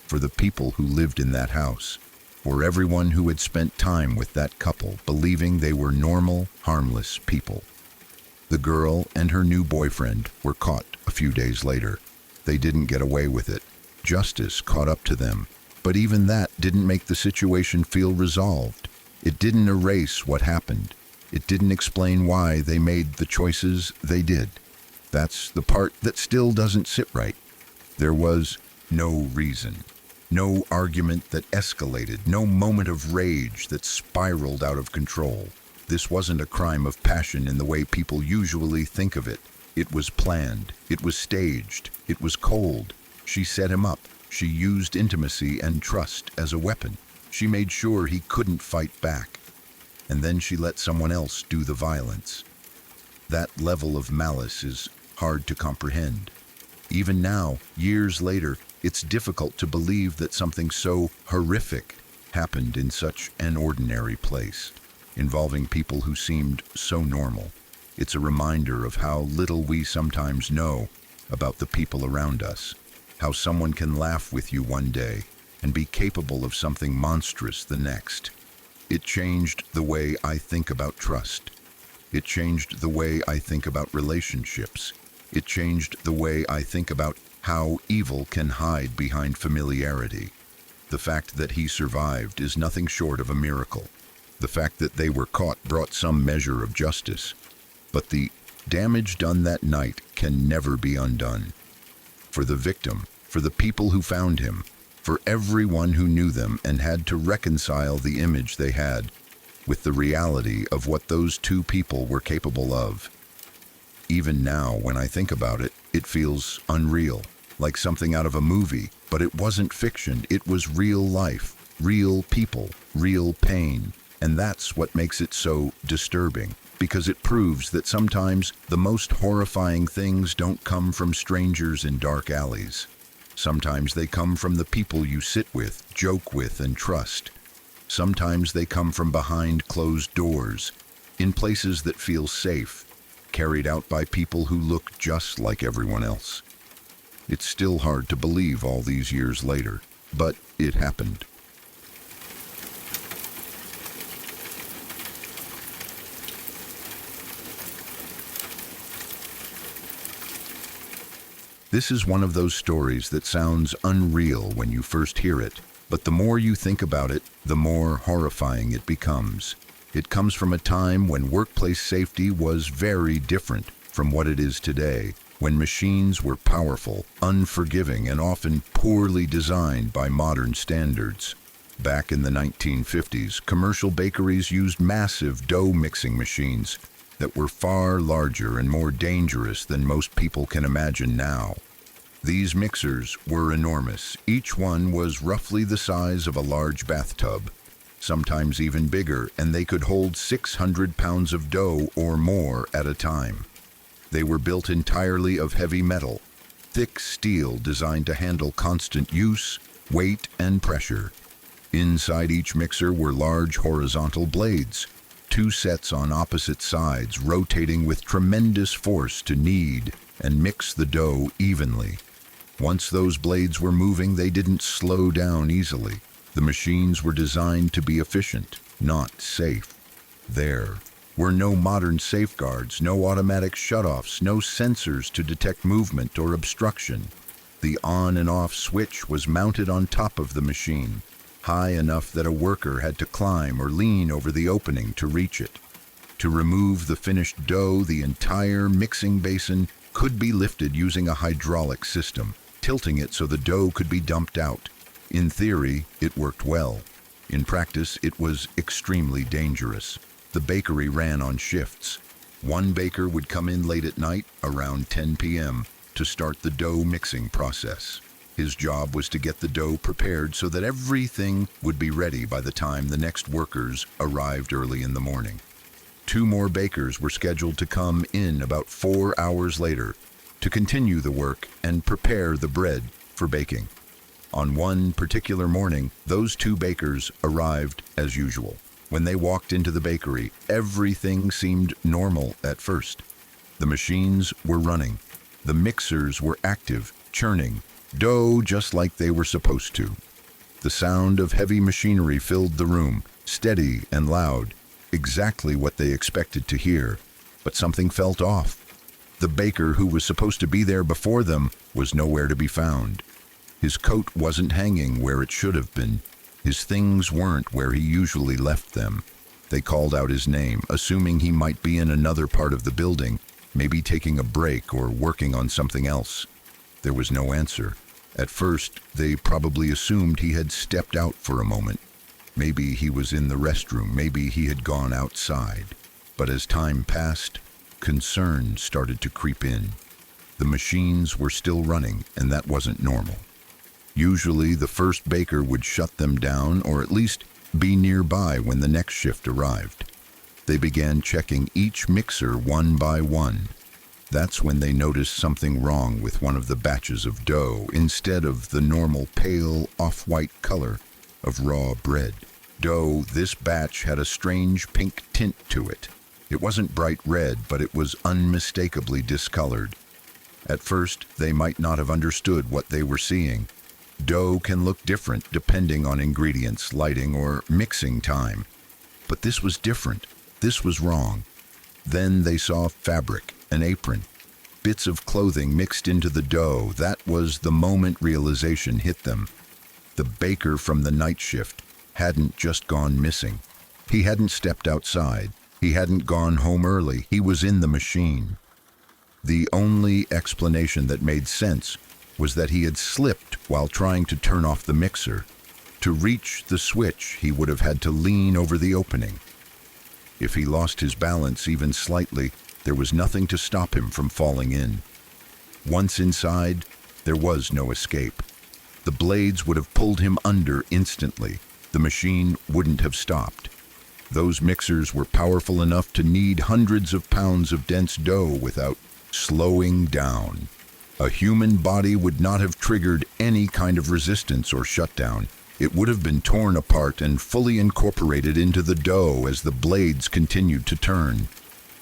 For the people who lived in that house. For everyone who had spent time with that couple, believing they were normal, harmless people. The girl and her new boyfriend were caught a few days later. They didn't get away with it. Justice caught up to them. But even that didn't make the situation feel resolved. It didn't erase what happened. It didn't explain why they made the choices they did. That's the part that still doesn't sit right. There was no reason. No argument that escalated, no moment of rage that spiraled out of control. This wasn't a crime of passion in the way people usually think of it. It was planned. It was staged. It was cold. She set him up. She used intimacy and trust as a weapon. She made sure he couldn't fight back. And then she let someone else do the violence. That level of malice is hard to comprehend. Even now, years later, it's difficult to believe that something so horrific happened in such an ordinary place, involving people who seemed so normal. It's a reminder of how little we sometimes know about the people around us, how someone can laugh with you one day and be capable of something monstrous the next. It changed the way I think about trust. It changed the way I think about relationships. It changed the way I think about how evil can hide behind familiarity. The fact that he survived is nothing short of a miracle. The fact that they were caught brought some measure of justice. But the damage done that night can never be undone. For the victim, for the people who found him, for everyone who knew them and had to reconcile the image they had with the reality of what those two people were capable of. Even now, when I think about it, it feels unreal, like something out of a movie, but it wasn't fiction. It was real life, real people, real pain. And that's what makes it so disturbing, because it proves that sometimes the most horrifying things don't come from strangers in dark alleys. Sometimes they come from the people you sit with, joke with, and trust. Sometimes they come from behind closed doors, in places that feel safe, carried out by people who look just like everyone else. It's still hard to believe all these years later, but it happened. This is one of those stories that sounds unreal when you first hear it, but the more you think about it, the more horrifying it becomes. It comes from a time when workplace safety was very different from what it is today, when machines were powerful, unforgiving, and often poorly designed by modern standards. Back in the 1950s, commercial bakeries used massive dough mixing machines that were far larger and more dangerous than most people can imagine now. These mixers were enormous. Each one was roughly the size of a large bathtub, sometimes even bigger, and they could hold 600 pounds of dough or more at a time. They were built entirely of heavy metal, thick steel designed to handle constant use, weight, and pressure. Inside each mixer were large horizontal blades, 2 sets on opposite sides, rotating with tremendous force to knead and mix the dough evenly. Once those blades were moving, they didn't slow down easily. The machines were designed to be efficient, not safe. There were no modern safeguards, no automatic shutoffs, no sensors to detect movement or obstruction. The on and off switch was mounted on top of the machine. high enough that a worker had to climb or lean over the opening to reach it. To remove the finished dough, the entire mixing basin could be lifted using a hydraulic system, tilting it so the dough could be dumped out. In theory, it worked well. In practice, it was extremely dangerous. The bakery ran on shifts. One baker would come in late at night, around 10 p.m., to start the dough mixing process. His job was to get the dough prepared so that everything would be ready by the time the next workers arrived early in the morning. 2 more bakers were scheduled to come in about 4 hours later to continue the work and prepare the bread for baking. On one particular morning, those 2 bakers arrived as usual. When they walked into the bakery, everything seemed normal at first. The machines were running. The mixers were active, churning dough just like they were supposed to. The sound of heavy machinery filled the room, steady and loud, exactly what they expected to hear, but something felt off. The baker who was supposed to be there before them was nowhere to be found. His coat wasn't hanging where it should have been. His things weren't where he usually left them. They called out his name, assuming he might be in another part of the building, maybe taking a break or working on something else. There was no answer. At first, they probably assumed he had stepped out for a moment. Maybe he was in the restroom, maybe he had gone outside. But as time passed, concern started to creep in. The machines were still running, and that wasn't normal. Usually, the first baker would shut them down or at least be nearby when the next shift arrived. They began checking each mixer one by one. That's when they noticed something wrong with one of the batches of dough instead of the normal pale off-white color of raw bread. Dough, this batch had a strange pink tint to it. It wasn't bright red, but it was unmistakably discolored. At first, they might not have understood what they were seeing. Dough can look different depending on ingredients, lighting, or mixing time. But this was different. This was wrong. Then they saw fabric, an apron, bits of clothing mixed into the dough. That was the moment realization hit them. The baker from the night shift hadn't just gone missing. He hadn't stepped outside. He hadn't gone home early. He was in the machine. The only explanation that made sense was that he had slipped while trying to turn off the mixer. To reach the switch, he would have had to lean over the opening. If he lost his balance even slightly, there was nothing to stop him from falling in. Once inside, there was no escape. The blades would have pulled him under instantly. The machine wouldn't have stopped. Those mixers were powerful enough to knead hundreds of pounds of dense dough without slowing down. A human body would not have triggered any kind of resistance or shutdown. It would have been torn apart and fully incorporated into the dough as the blades continued to turn.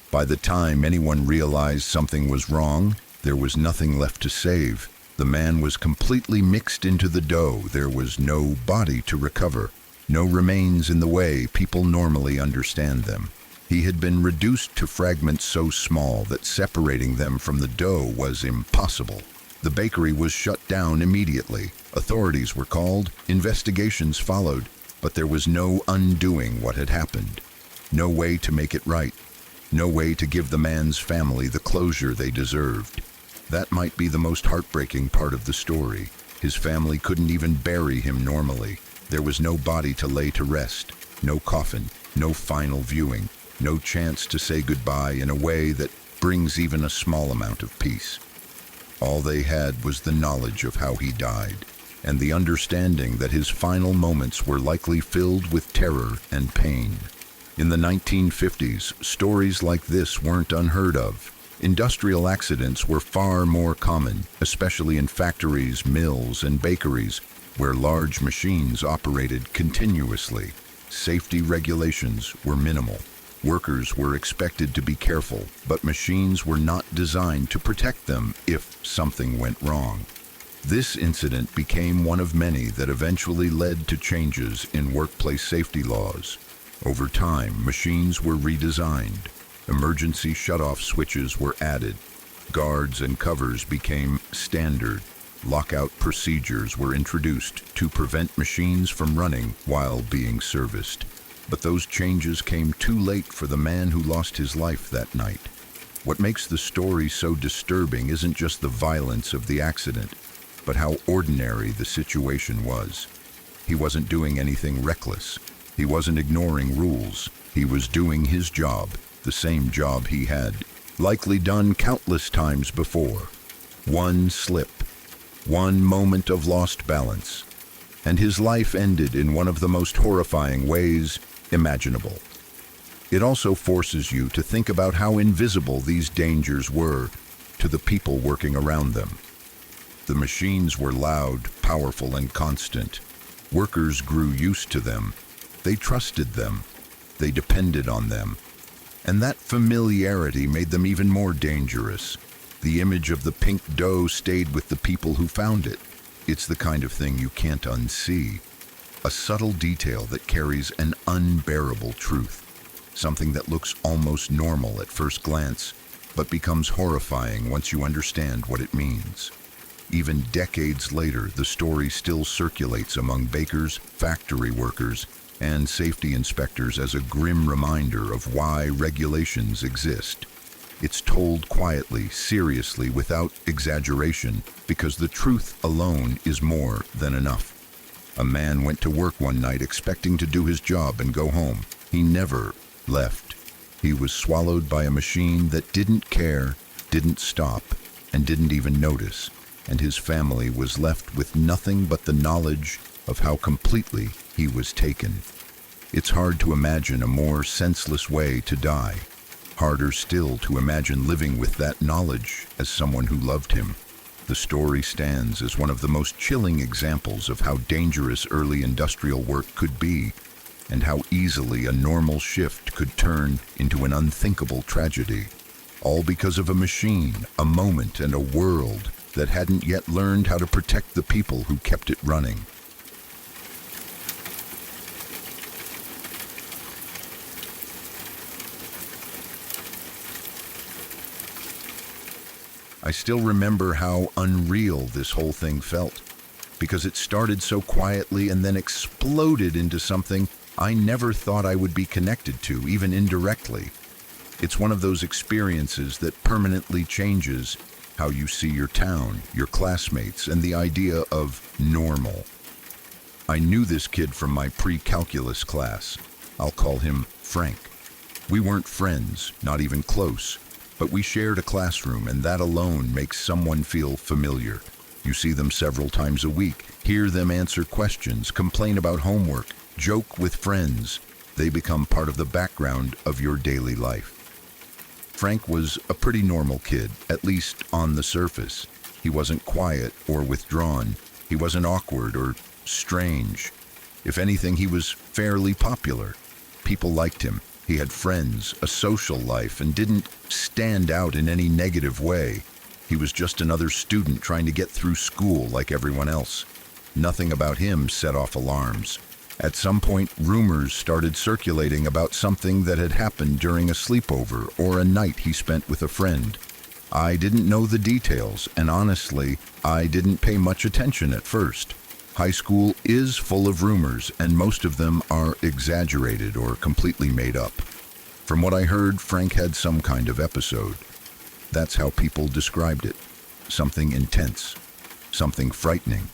By the time anyone realized something was wrong, there was nothing left to save. The man was completely mixed into the dough. There was no body to recover, no remains in the way people normally understand them. He had been reduced to fragments so small that separating them from the dough was impossible. The bakery was shut down immediately. Authorities were called, investigations followed, but there was no undoing what had happened. No way to make it right. No way to give the man's family the closure they deserved. That might be the most heartbreaking part of the story. His family couldn't even bury him normally. There was no body to lay to rest, no coffin, no final viewing, no chance to say goodbye in a way that brings even a small amount of peace. All they had was the knowledge of how he died, and the understanding that his final moments were likely filled with terror and pain. In the 1950s, stories like this weren't unheard of. Industrial accidents were far more common, especially in factories, mills, and bakeries, where large machines operated continuously. Safety regulations were minimal. Workers were expected to be careful, but machines were not designed to protect them if something went wrong. This incident became one of many that eventually led to changes in workplace safety laws. Over time, machines were redesigned. Emergency shutoff switches were added. Guards and covers became standard. Lockout procedures were introduced to prevent machines from running while being serviced. But those changes came too late for the man who lost his life that night. What makes the story so disturbing isn't just the violence of the accident, but how ordinary the situation was. He wasn't doing anything reckless. He wasn't ignoring rules. He was doing his job, the same job he had likely done countless times before. One slip, one moment of lost balance, and his life ended in one of the most horrifying ways imaginable. It also forces you to think about how invisible these dangers were to the people working around them. The machines were loud, powerful, and constant. Workers grew used to them. They trusted them. They depended on them. And that familiarity made them even more dangerous. The image of the pink dough stayed with the people who found it. It's the kind of thing you can't unsee. A subtle detail that carries an unbearable truth. Something that looks almost normal at first glance, but becomes horrifying once you understand what it means. Even decades later, the story still circulates among bakers, factory workers, and safety inspectors as a grim reminder of why regulations exist. It's told quietly, seriously, without exaggeration, because the truth alone is more than enough. A man went to work one night expecting to do his job and go home. He never left. He was swallowed by a machine that didn't care, didn't stop, and didn't even notice. And his family was left with nothing but the knowledge of how completely he was taken. It's hard to imagine a more senseless way to die. Harder still to imagine living with that knowledge as someone who loved him. The story stands as one of the most chilling examples of how dangerous early industrial work could be, and how easily a normal shift could turn into an unthinkable tragedy. All because of a machine, a moment, and a world that hadn't yet learned how to protect the people who kept it running. I still remember how unreal this whole thing felt, because it started so quietly and then exploded into something I never thought I would be connected to, even indirectly. It's one of those experiences that permanently changes how you see your town, your classmates, and the idea of normal. I knew this kid from my pre-calculus class. I'll call him Frank. We weren't friends, not even close, but we shared a classroom, and that alone makes someone feel familiar. You see them several times a week, hear them answer questions, complain about homework, joke with friends. They become part of the background of your daily life. Frank was a pretty normal kid, at least on the surface. He wasn't quiet or withdrawn. He wasn't awkward or strange. If anything, he was fairly popular. People liked him. He had friends, a social life, and didn't stand out in any negative way. He was just another student trying to get through school like everyone else. Nothing about him set off alarms. At some point, rumors started circulating about something that had happened during a sleepover or a night he spent with a friend. I didn't know the details, and honestly, I didn't pay much attention at first. High school is full of rumors, and most of them are exaggerated or completely made up. From what I heard, Frank had some kind of episode. That's how people described it. Something intense, something frightening.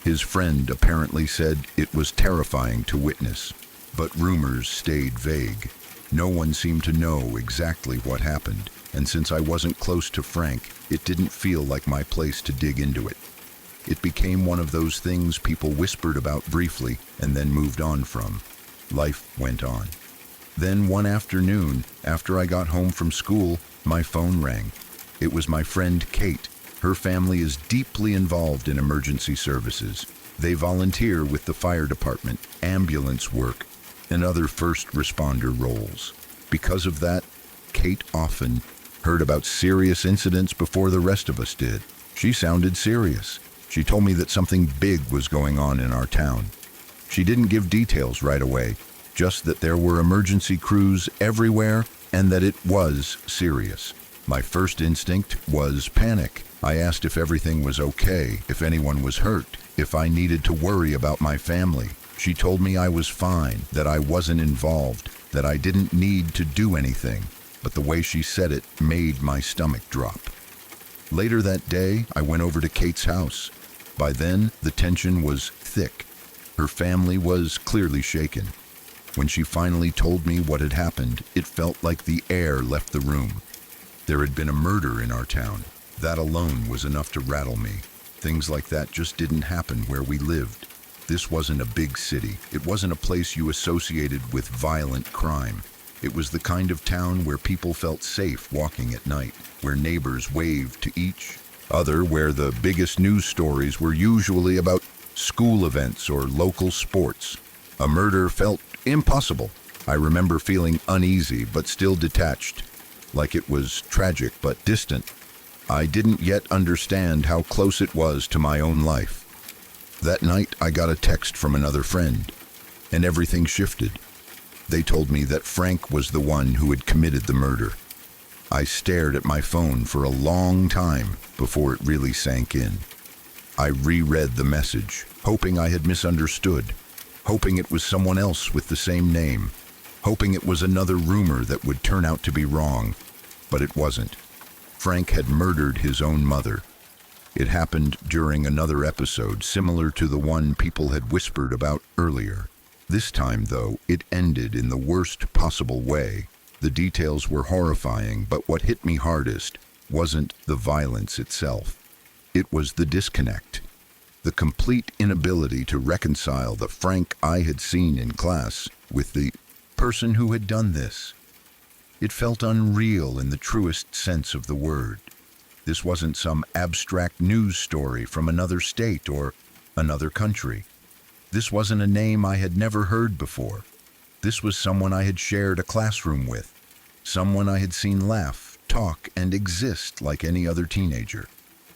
His friend apparently said it was terrifying to witness, but rumors stayed vague. No one seemed to know exactly what happened, and since I wasn't close to Frank, it didn't feel like my place to dig into it. It became one of those things people whispered about briefly and then moved on from. Life went on. Then one afternoon, after I got home from school, my phone rang. It was my friend Kate. Her family is deeply involved in emergency services. They volunteer with the fire department, ambulance work, and other first responder roles. Because of that, Kate often heard about serious incidents before the rest of us did. She sounded serious. She told me that something big was going on in our town. She didn't give details right away, just that there were emergency crews everywhere and that it was serious. My first instinct was panic. I asked if everything was okay, if anyone was hurt, if I needed to worry about my family. She told me I was fine, that I wasn't involved, that I didn't need to do anything. But the way she said it made my stomach drop. Later that day, I went over to Kate's house. By then, the tension was thick. Her family was clearly shaken. When she finally told me what had happened, it felt like the air left the room. There had been a murder in our town. That alone was enough to rattle me. Things like that just didn't happen where we lived. This wasn't a big city. It wasn't a place you associated with violent crime. It was the kind of town where people felt safe walking at night, where neighbors waved to each other, where the biggest news stories were usually about school events or local sports. A murder felt impossible. I remember feeling uneasy but still detached, like it was tragic but distant. I didn't yet understand how close it was to my own life. That night, I got a text from another friend, and everything shifted. They told me that Frank was the one who had committed the murder. I stared at my phone for a long time before it really sank in. I reread the message, hoping I had misunderstood, hoping it was someone else with the same name, hoping it was another rumor that would turn out to be wrong, but it wasn't. Frank had murdered his own mother. It happened during another episode similar to the one people had whispered about earlier. This time, though, it ended in the worst possible way. The details were horrifying, but what hit me hardest wasn't the violence itself. It was the disconnect. The complete inability to reconcile the Frank I had seen in class with the person who had done this. It felt unreal in the truest sense of the word. This wasn't some abstract news story from another state or another country. This wasn't a name I had never heard before. This was someone I had shared a classroom with, someone I had seen laugh, talk, and exist like any other teenager.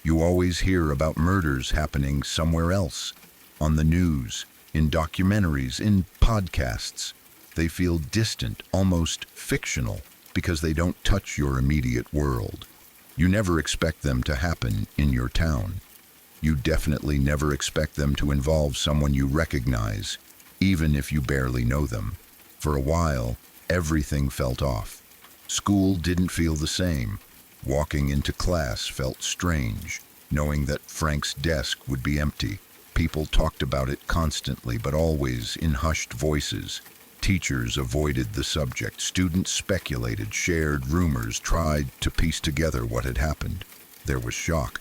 You always hear about murders happening somewhere else, on the news, in documentaries, in podcasts. They feel distant, almost fictional, because they don't touch your immediate world. You never expect them to happen in your town. You definitely never expect them to involve someone you recognize, even if you barely know them. For a while, everything felt off. School didn't feel the same. Walking into class felt strange, knowing that Frank's desk would be empty. People talked about it constantly, but always in hushed voices. Teachers avoided the subject. Students speculated, shared rumors, tried to piece together what had happened. There was shock.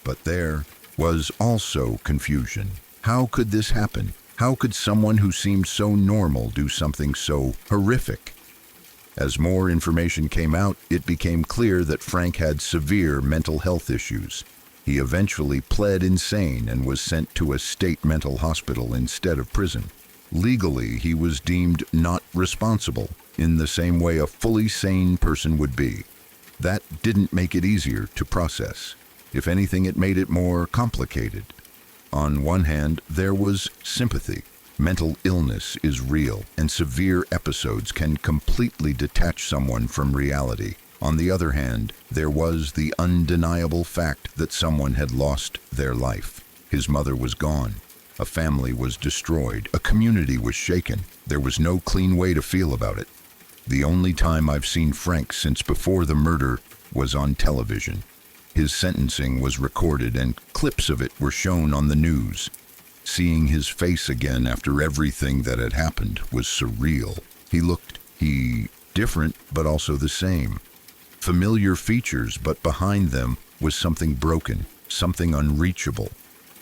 But there was also confusion. How could this happen? How could someone who seemed so normal do something so horrific? As more information came out, it became clear that Frank had severe mental health issues. He eventually pled insane and was sent to a state mental hospital instead of prison. Legally, he was deemed not responsible, in the same way a fully sane person would be. That didn't make it easier to process. If anything, it made it more complicated. On one hand, there was sympathy. Mental illness is real, and severe episodes can completely detach someone from reality. On the other hand, there was the undeniable fact that someone had lost their life. His mother was gone. A family was destroyed. A community was shaken. There was no clean way to feel about it. The only time I've seen Frank since before the murder was on television. His sentencing was recorded and clips of it were shown on the news. Seeing his face again after everything that had happened was surreal. He looked different, but also the same. Familiar features, but behind them was something broken, something unreachable.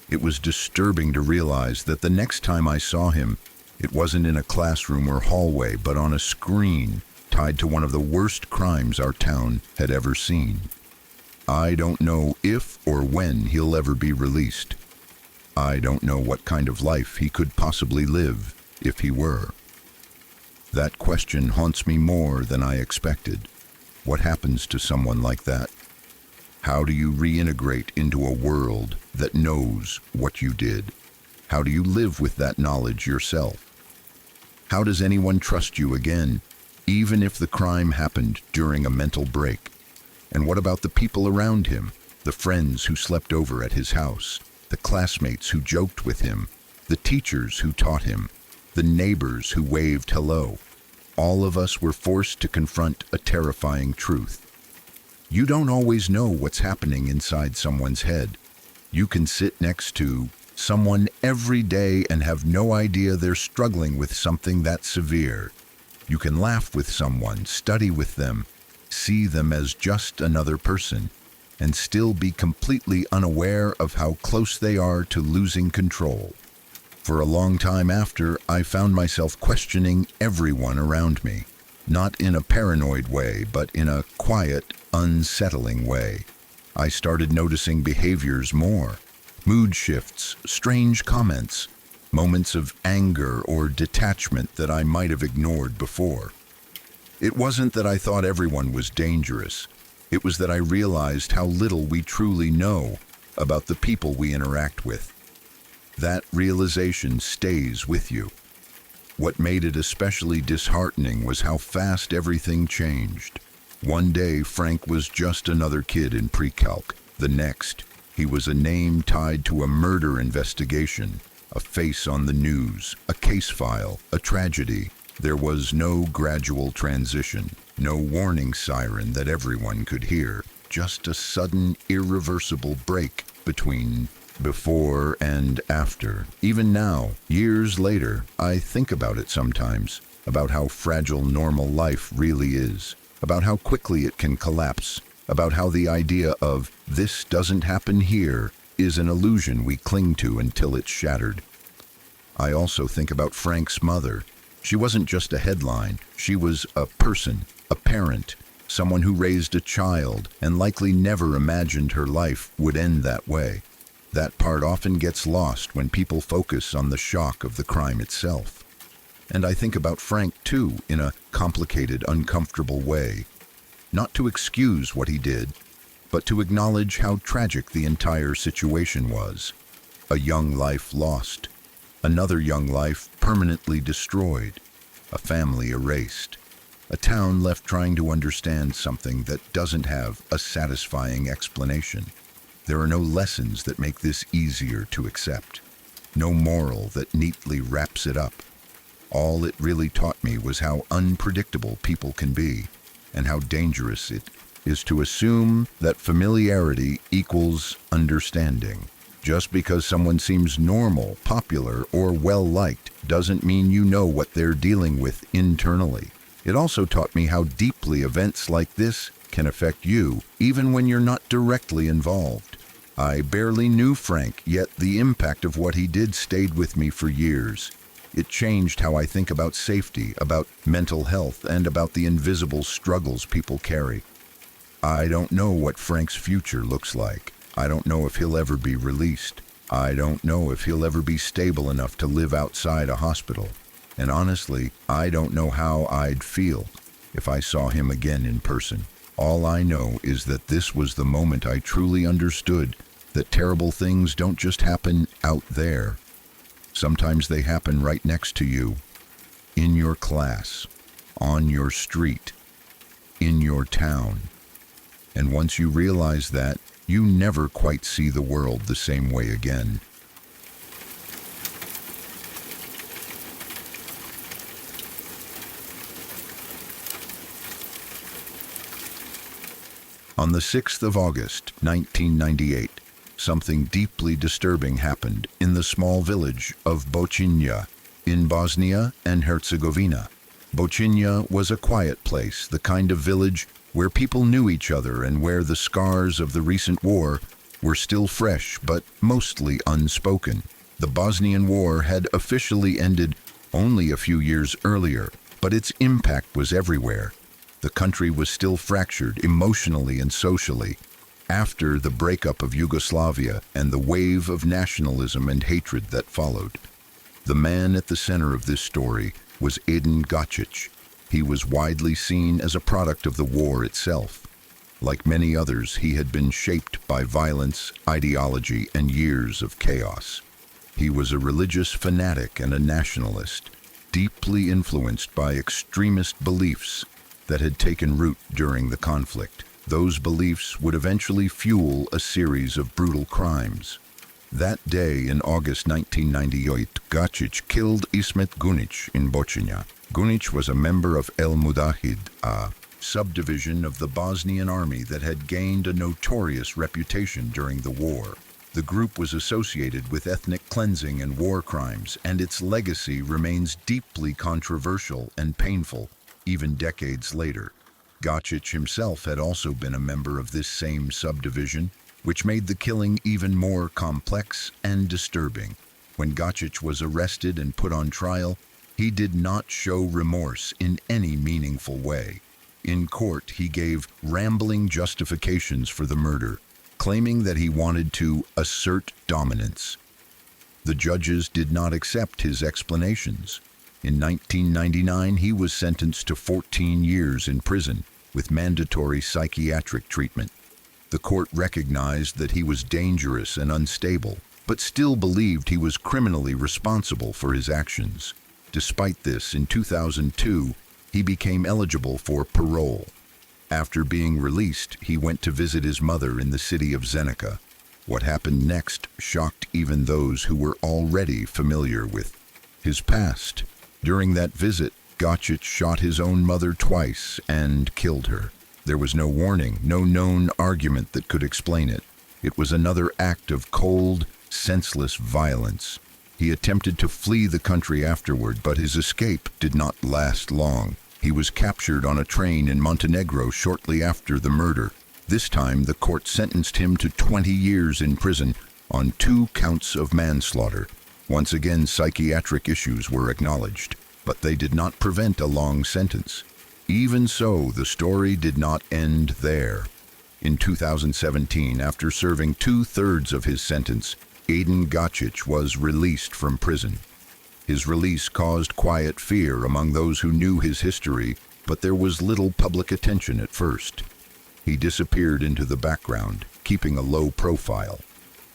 It was disturbing to realize that the next time I saw him, it wasn't in a classroom or hallway, but on a screen tied to one of the worst crimes our town had ever seen. I don't know if or when he'll ever be released. I don't know what kind of life he could possibly live if he were. That question haunts me more than I expected. What happens to someone like that? How do you reintegrate into a world that knows what you did? How do you live with that knowledge yourself? How does anyone trust you again, even if the crime happened during a mental break? And what about the people around him? The friends who slept over at his house, the classmates who joked with him, the teachers who taught him, the neighbors who waved hello. All of us were forced to confront a terrifying truth. You don't always know what's happening inside someone's head. You can sit next to someone every day and have no idea they're struggling with something that severe. You can laugh with someone, study with them, see them as just another person, and still be completely unaware of how close they are to losing control. For a long time after, I found myself questioning everyone around me, not in a paranoid way, but in a quiet, unsettling way. I started noticing behaviors more, mood shifts, strange comments, moments of anger or detachment that I might have ignored before. It wasn't that I thought everyone was dangerous. It was that I realized how little we truly know about the people we interact with. That realization stays with you. What made it especially disheartening was how fast everything changed. One day, Frank was just another kid in pre-calc. The next, he was a name tied to a murder investigation, a face on the news, a case file, a tragedy. There was no gradual transition, no warning siren that everyone could hear, just a sudden, irreversible break between before and after. Even now, years later, I think about it sometimes, about how fragile normal life really is, about how quickly it can collapse, about how the idea of "this doesn't happen here" is an illusion we cling to until it's shattered. I also think about Frank's mother. She wasn't just a headline, she was a person, a parent, someone who raised a child and likely never imagined her life would end that way. That part often gets lost when people focus on the shock of the crime itself. And I think about Frank too, in a complicated, uncomfortable way. Not to excuse what he did, but to acknowledge how tragic the entire situation was. A young life lost, another young life permanently destroyed, a family erased, a town left trying to understand something that doesn't have a satisfying explanation. There are no lessons that make this easier to accept, no moral that neatly wraps it up. All it really taught me was how unpredictable people can be, and how dangerous it is to assume that familiarity equals understanding. Just because someone seems normal, popular, or well-liked doesn't mean you know what they're dealing with internally. It also taught me how deeply events like this can affect you, even when you're not directly involved. I barely knew Frank, yet the impact of what he did stayed with me for years. It changed how I think about safety, about mental health, and about the invisible struggles people carry. I don't know what Frank's future looks like. I don't know if he'll ever be released. I don't know if he'll ever be stable enough to live outside a hospital. And honestly, I don't know how I'd feel if I saw him again in person. All I know is that this was the moment I truly understood that terrible things don't just happen out there. Sometimes they happen right next to you, in your class, on your street, in your town. And once you realize that, you never quite see the world the same way again. On the 6th of August, 1998, something deeply disturbing happened in the small village of Bocinja, in Bosnia and Herzegovina. Bocinja was a quiet place, the kind of village where people knew each other and where the scars of the recent war were still fresh but mostly unspoken. The Bosnian War had officially ended only a few years earlier, but its impact was everywhere. The country was still fractured emotionally and socially after the breakup of Yugoslavia and the wave of nationalism and hatred that followed. The man at the center of this story was Edin Gacic. He was widely seen as a product of the war itself. Like many others, he had been shaped by violence, ideology, and years of chaos. He was a religious fanatic and a nationalist, deeply influenced by extremist beliefs that had taken root during the conflict. Those beliefs would eventually fuel a series of brutal crimes. That day in August 1998, Gacic killed Ismet Gunic in Bosnia. Gunic was a member of El Mudahid, a subdivision of the Bosnian army that had gained a notorious reputation during the war. The group was associated with ethnic cleansing and war crimes, and its legacy remains deeply controversial and painful, even decades later. Gacic himself had also been a member of this same subdivision, which made the killing even more complex and disturbing. When Gacic was arrested and put on trial, he did not show remorse in any meaningful way. In court, he gave rambling justifications for the murder, claiming that he wanted to assert dominance. The judges did not accept his explanations. In 1999, he was sentenced to 14 years in prison with mandatory psychiatric treatment. The court recognized that he was dangerous and unstable, but still believed he was criminally responsible for his actions. Despite this, in 2002, he became eligible for parole. After being released, he went to visit his mother in the city of Zenica. What happened next shocked even those who were already familiar with his past. During that visit, Gacic shot his own mother twice and killed her. There was no warning, no known argument that could explain it. It was another act of cold, senseless violence. He attempted to flee the country afterward, but his escape did not last long. He was captured on a train in Montenegro shortly after the murder. This time, the court sentenced him to 20 years in prison on 2 counts of manslaughter. Once again, psychiatric issues were acknowledged, but they did not prevent a long sentence. Even so, the story did not end there. In 2017, after serving 2/3 of his sentence, Aiden Gacic was released from prison. His release caused quiet fear among those who knew his history, but there was little public attention at first. He disappeared into the background, keeping a low profile.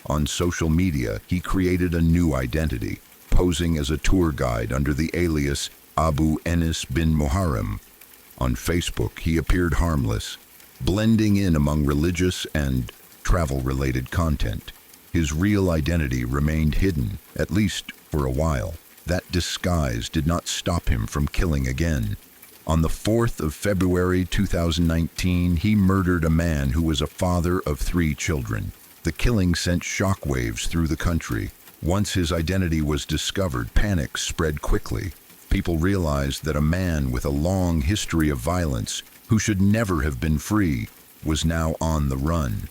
On social media, he created a new identity, posing as a tour guide under the alias Abu Enis bin Muharrem. On Facebook, he appeared harmless, blending in among religious and travel-related content. His real identity remained hidden, at least for a while. That disguise did not stop him from killing again. On the 4th of February 2019, he murdered a man who was a father of 3 children. The killing sent shockwaves through the country. Once his identity was discovered, panic spread quickly. People realized that a man with a long history of violence, who should never have been free, was now on the run.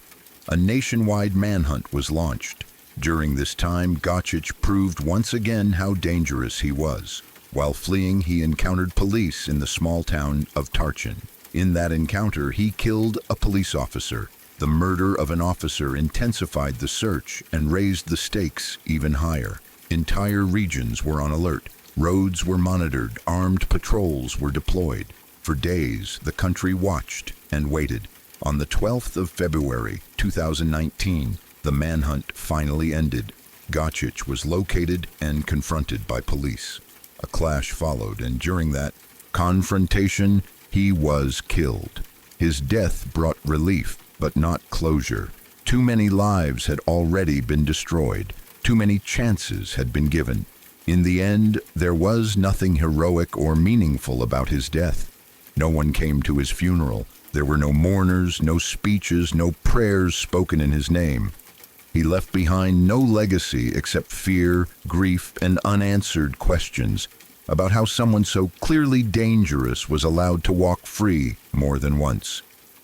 A nationwide manhunt was launched. During this time, Gacic proved once again how dangerous he was. While fleeing, he encountered police in the small town of Tarchin. In that encounter, he killed a police officer. The murder of an officer intensified the search and raised the stakes even higher. Entire regions were on alert. Roads were monitored. Armed patrols were deployed. For days, the country watched and waited. On the 12th of February, 2019, the manhunt finally ended. Gacic was located and confronted by police. A clash followed, and during that confrontation, he was killed. His death brought relief, but not closure. Too many lives had already been destroyed. Too many chances had been given. In the end, there was nothing heroic or meaningful about his death. No one came to his funeral. There were no mourners, no speeches, no prayers spoken in his name. He left behind no legacy except fear, grief, and unanswered questions about how someone so clearly dangerous was allowed to walk free more than once.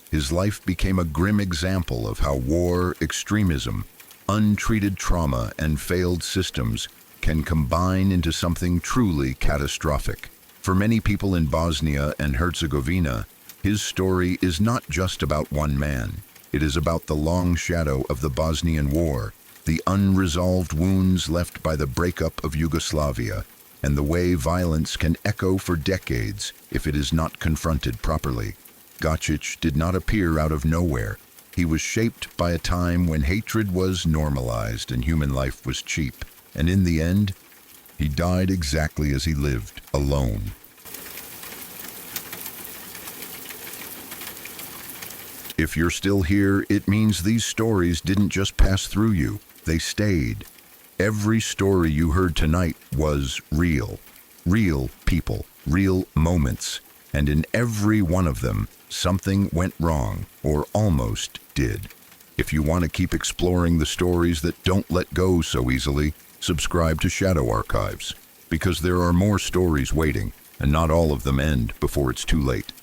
His life became a grim example of how war, extremism, untreated trauma, and failed systems can combine into something truly catastrophic. For many people in Bosnia and Herzegovina, his story is not just about one man. It is about the long shadow of the Bosnian War, the unresolved wounds left by the breakup of Yugoslavia, and the way violence can echo for decades if it is not confronted properly. Gacic did not appear out of nowhere. He was shaped by a time when hatred was normalized and human life was cheap. And in the end, he died exactly as he lived, alone. If you're still here, it means these stories didn't just pass through you, they stayed. Every story you heard tonight was real. Real people, real moments, and in every one of them, something went wrong, or almost did. If you want to keep exploring the stories that don't let go so easily, subscribe to Shadow Archives, because there are more stories waiting, and not all of them end before it's too late.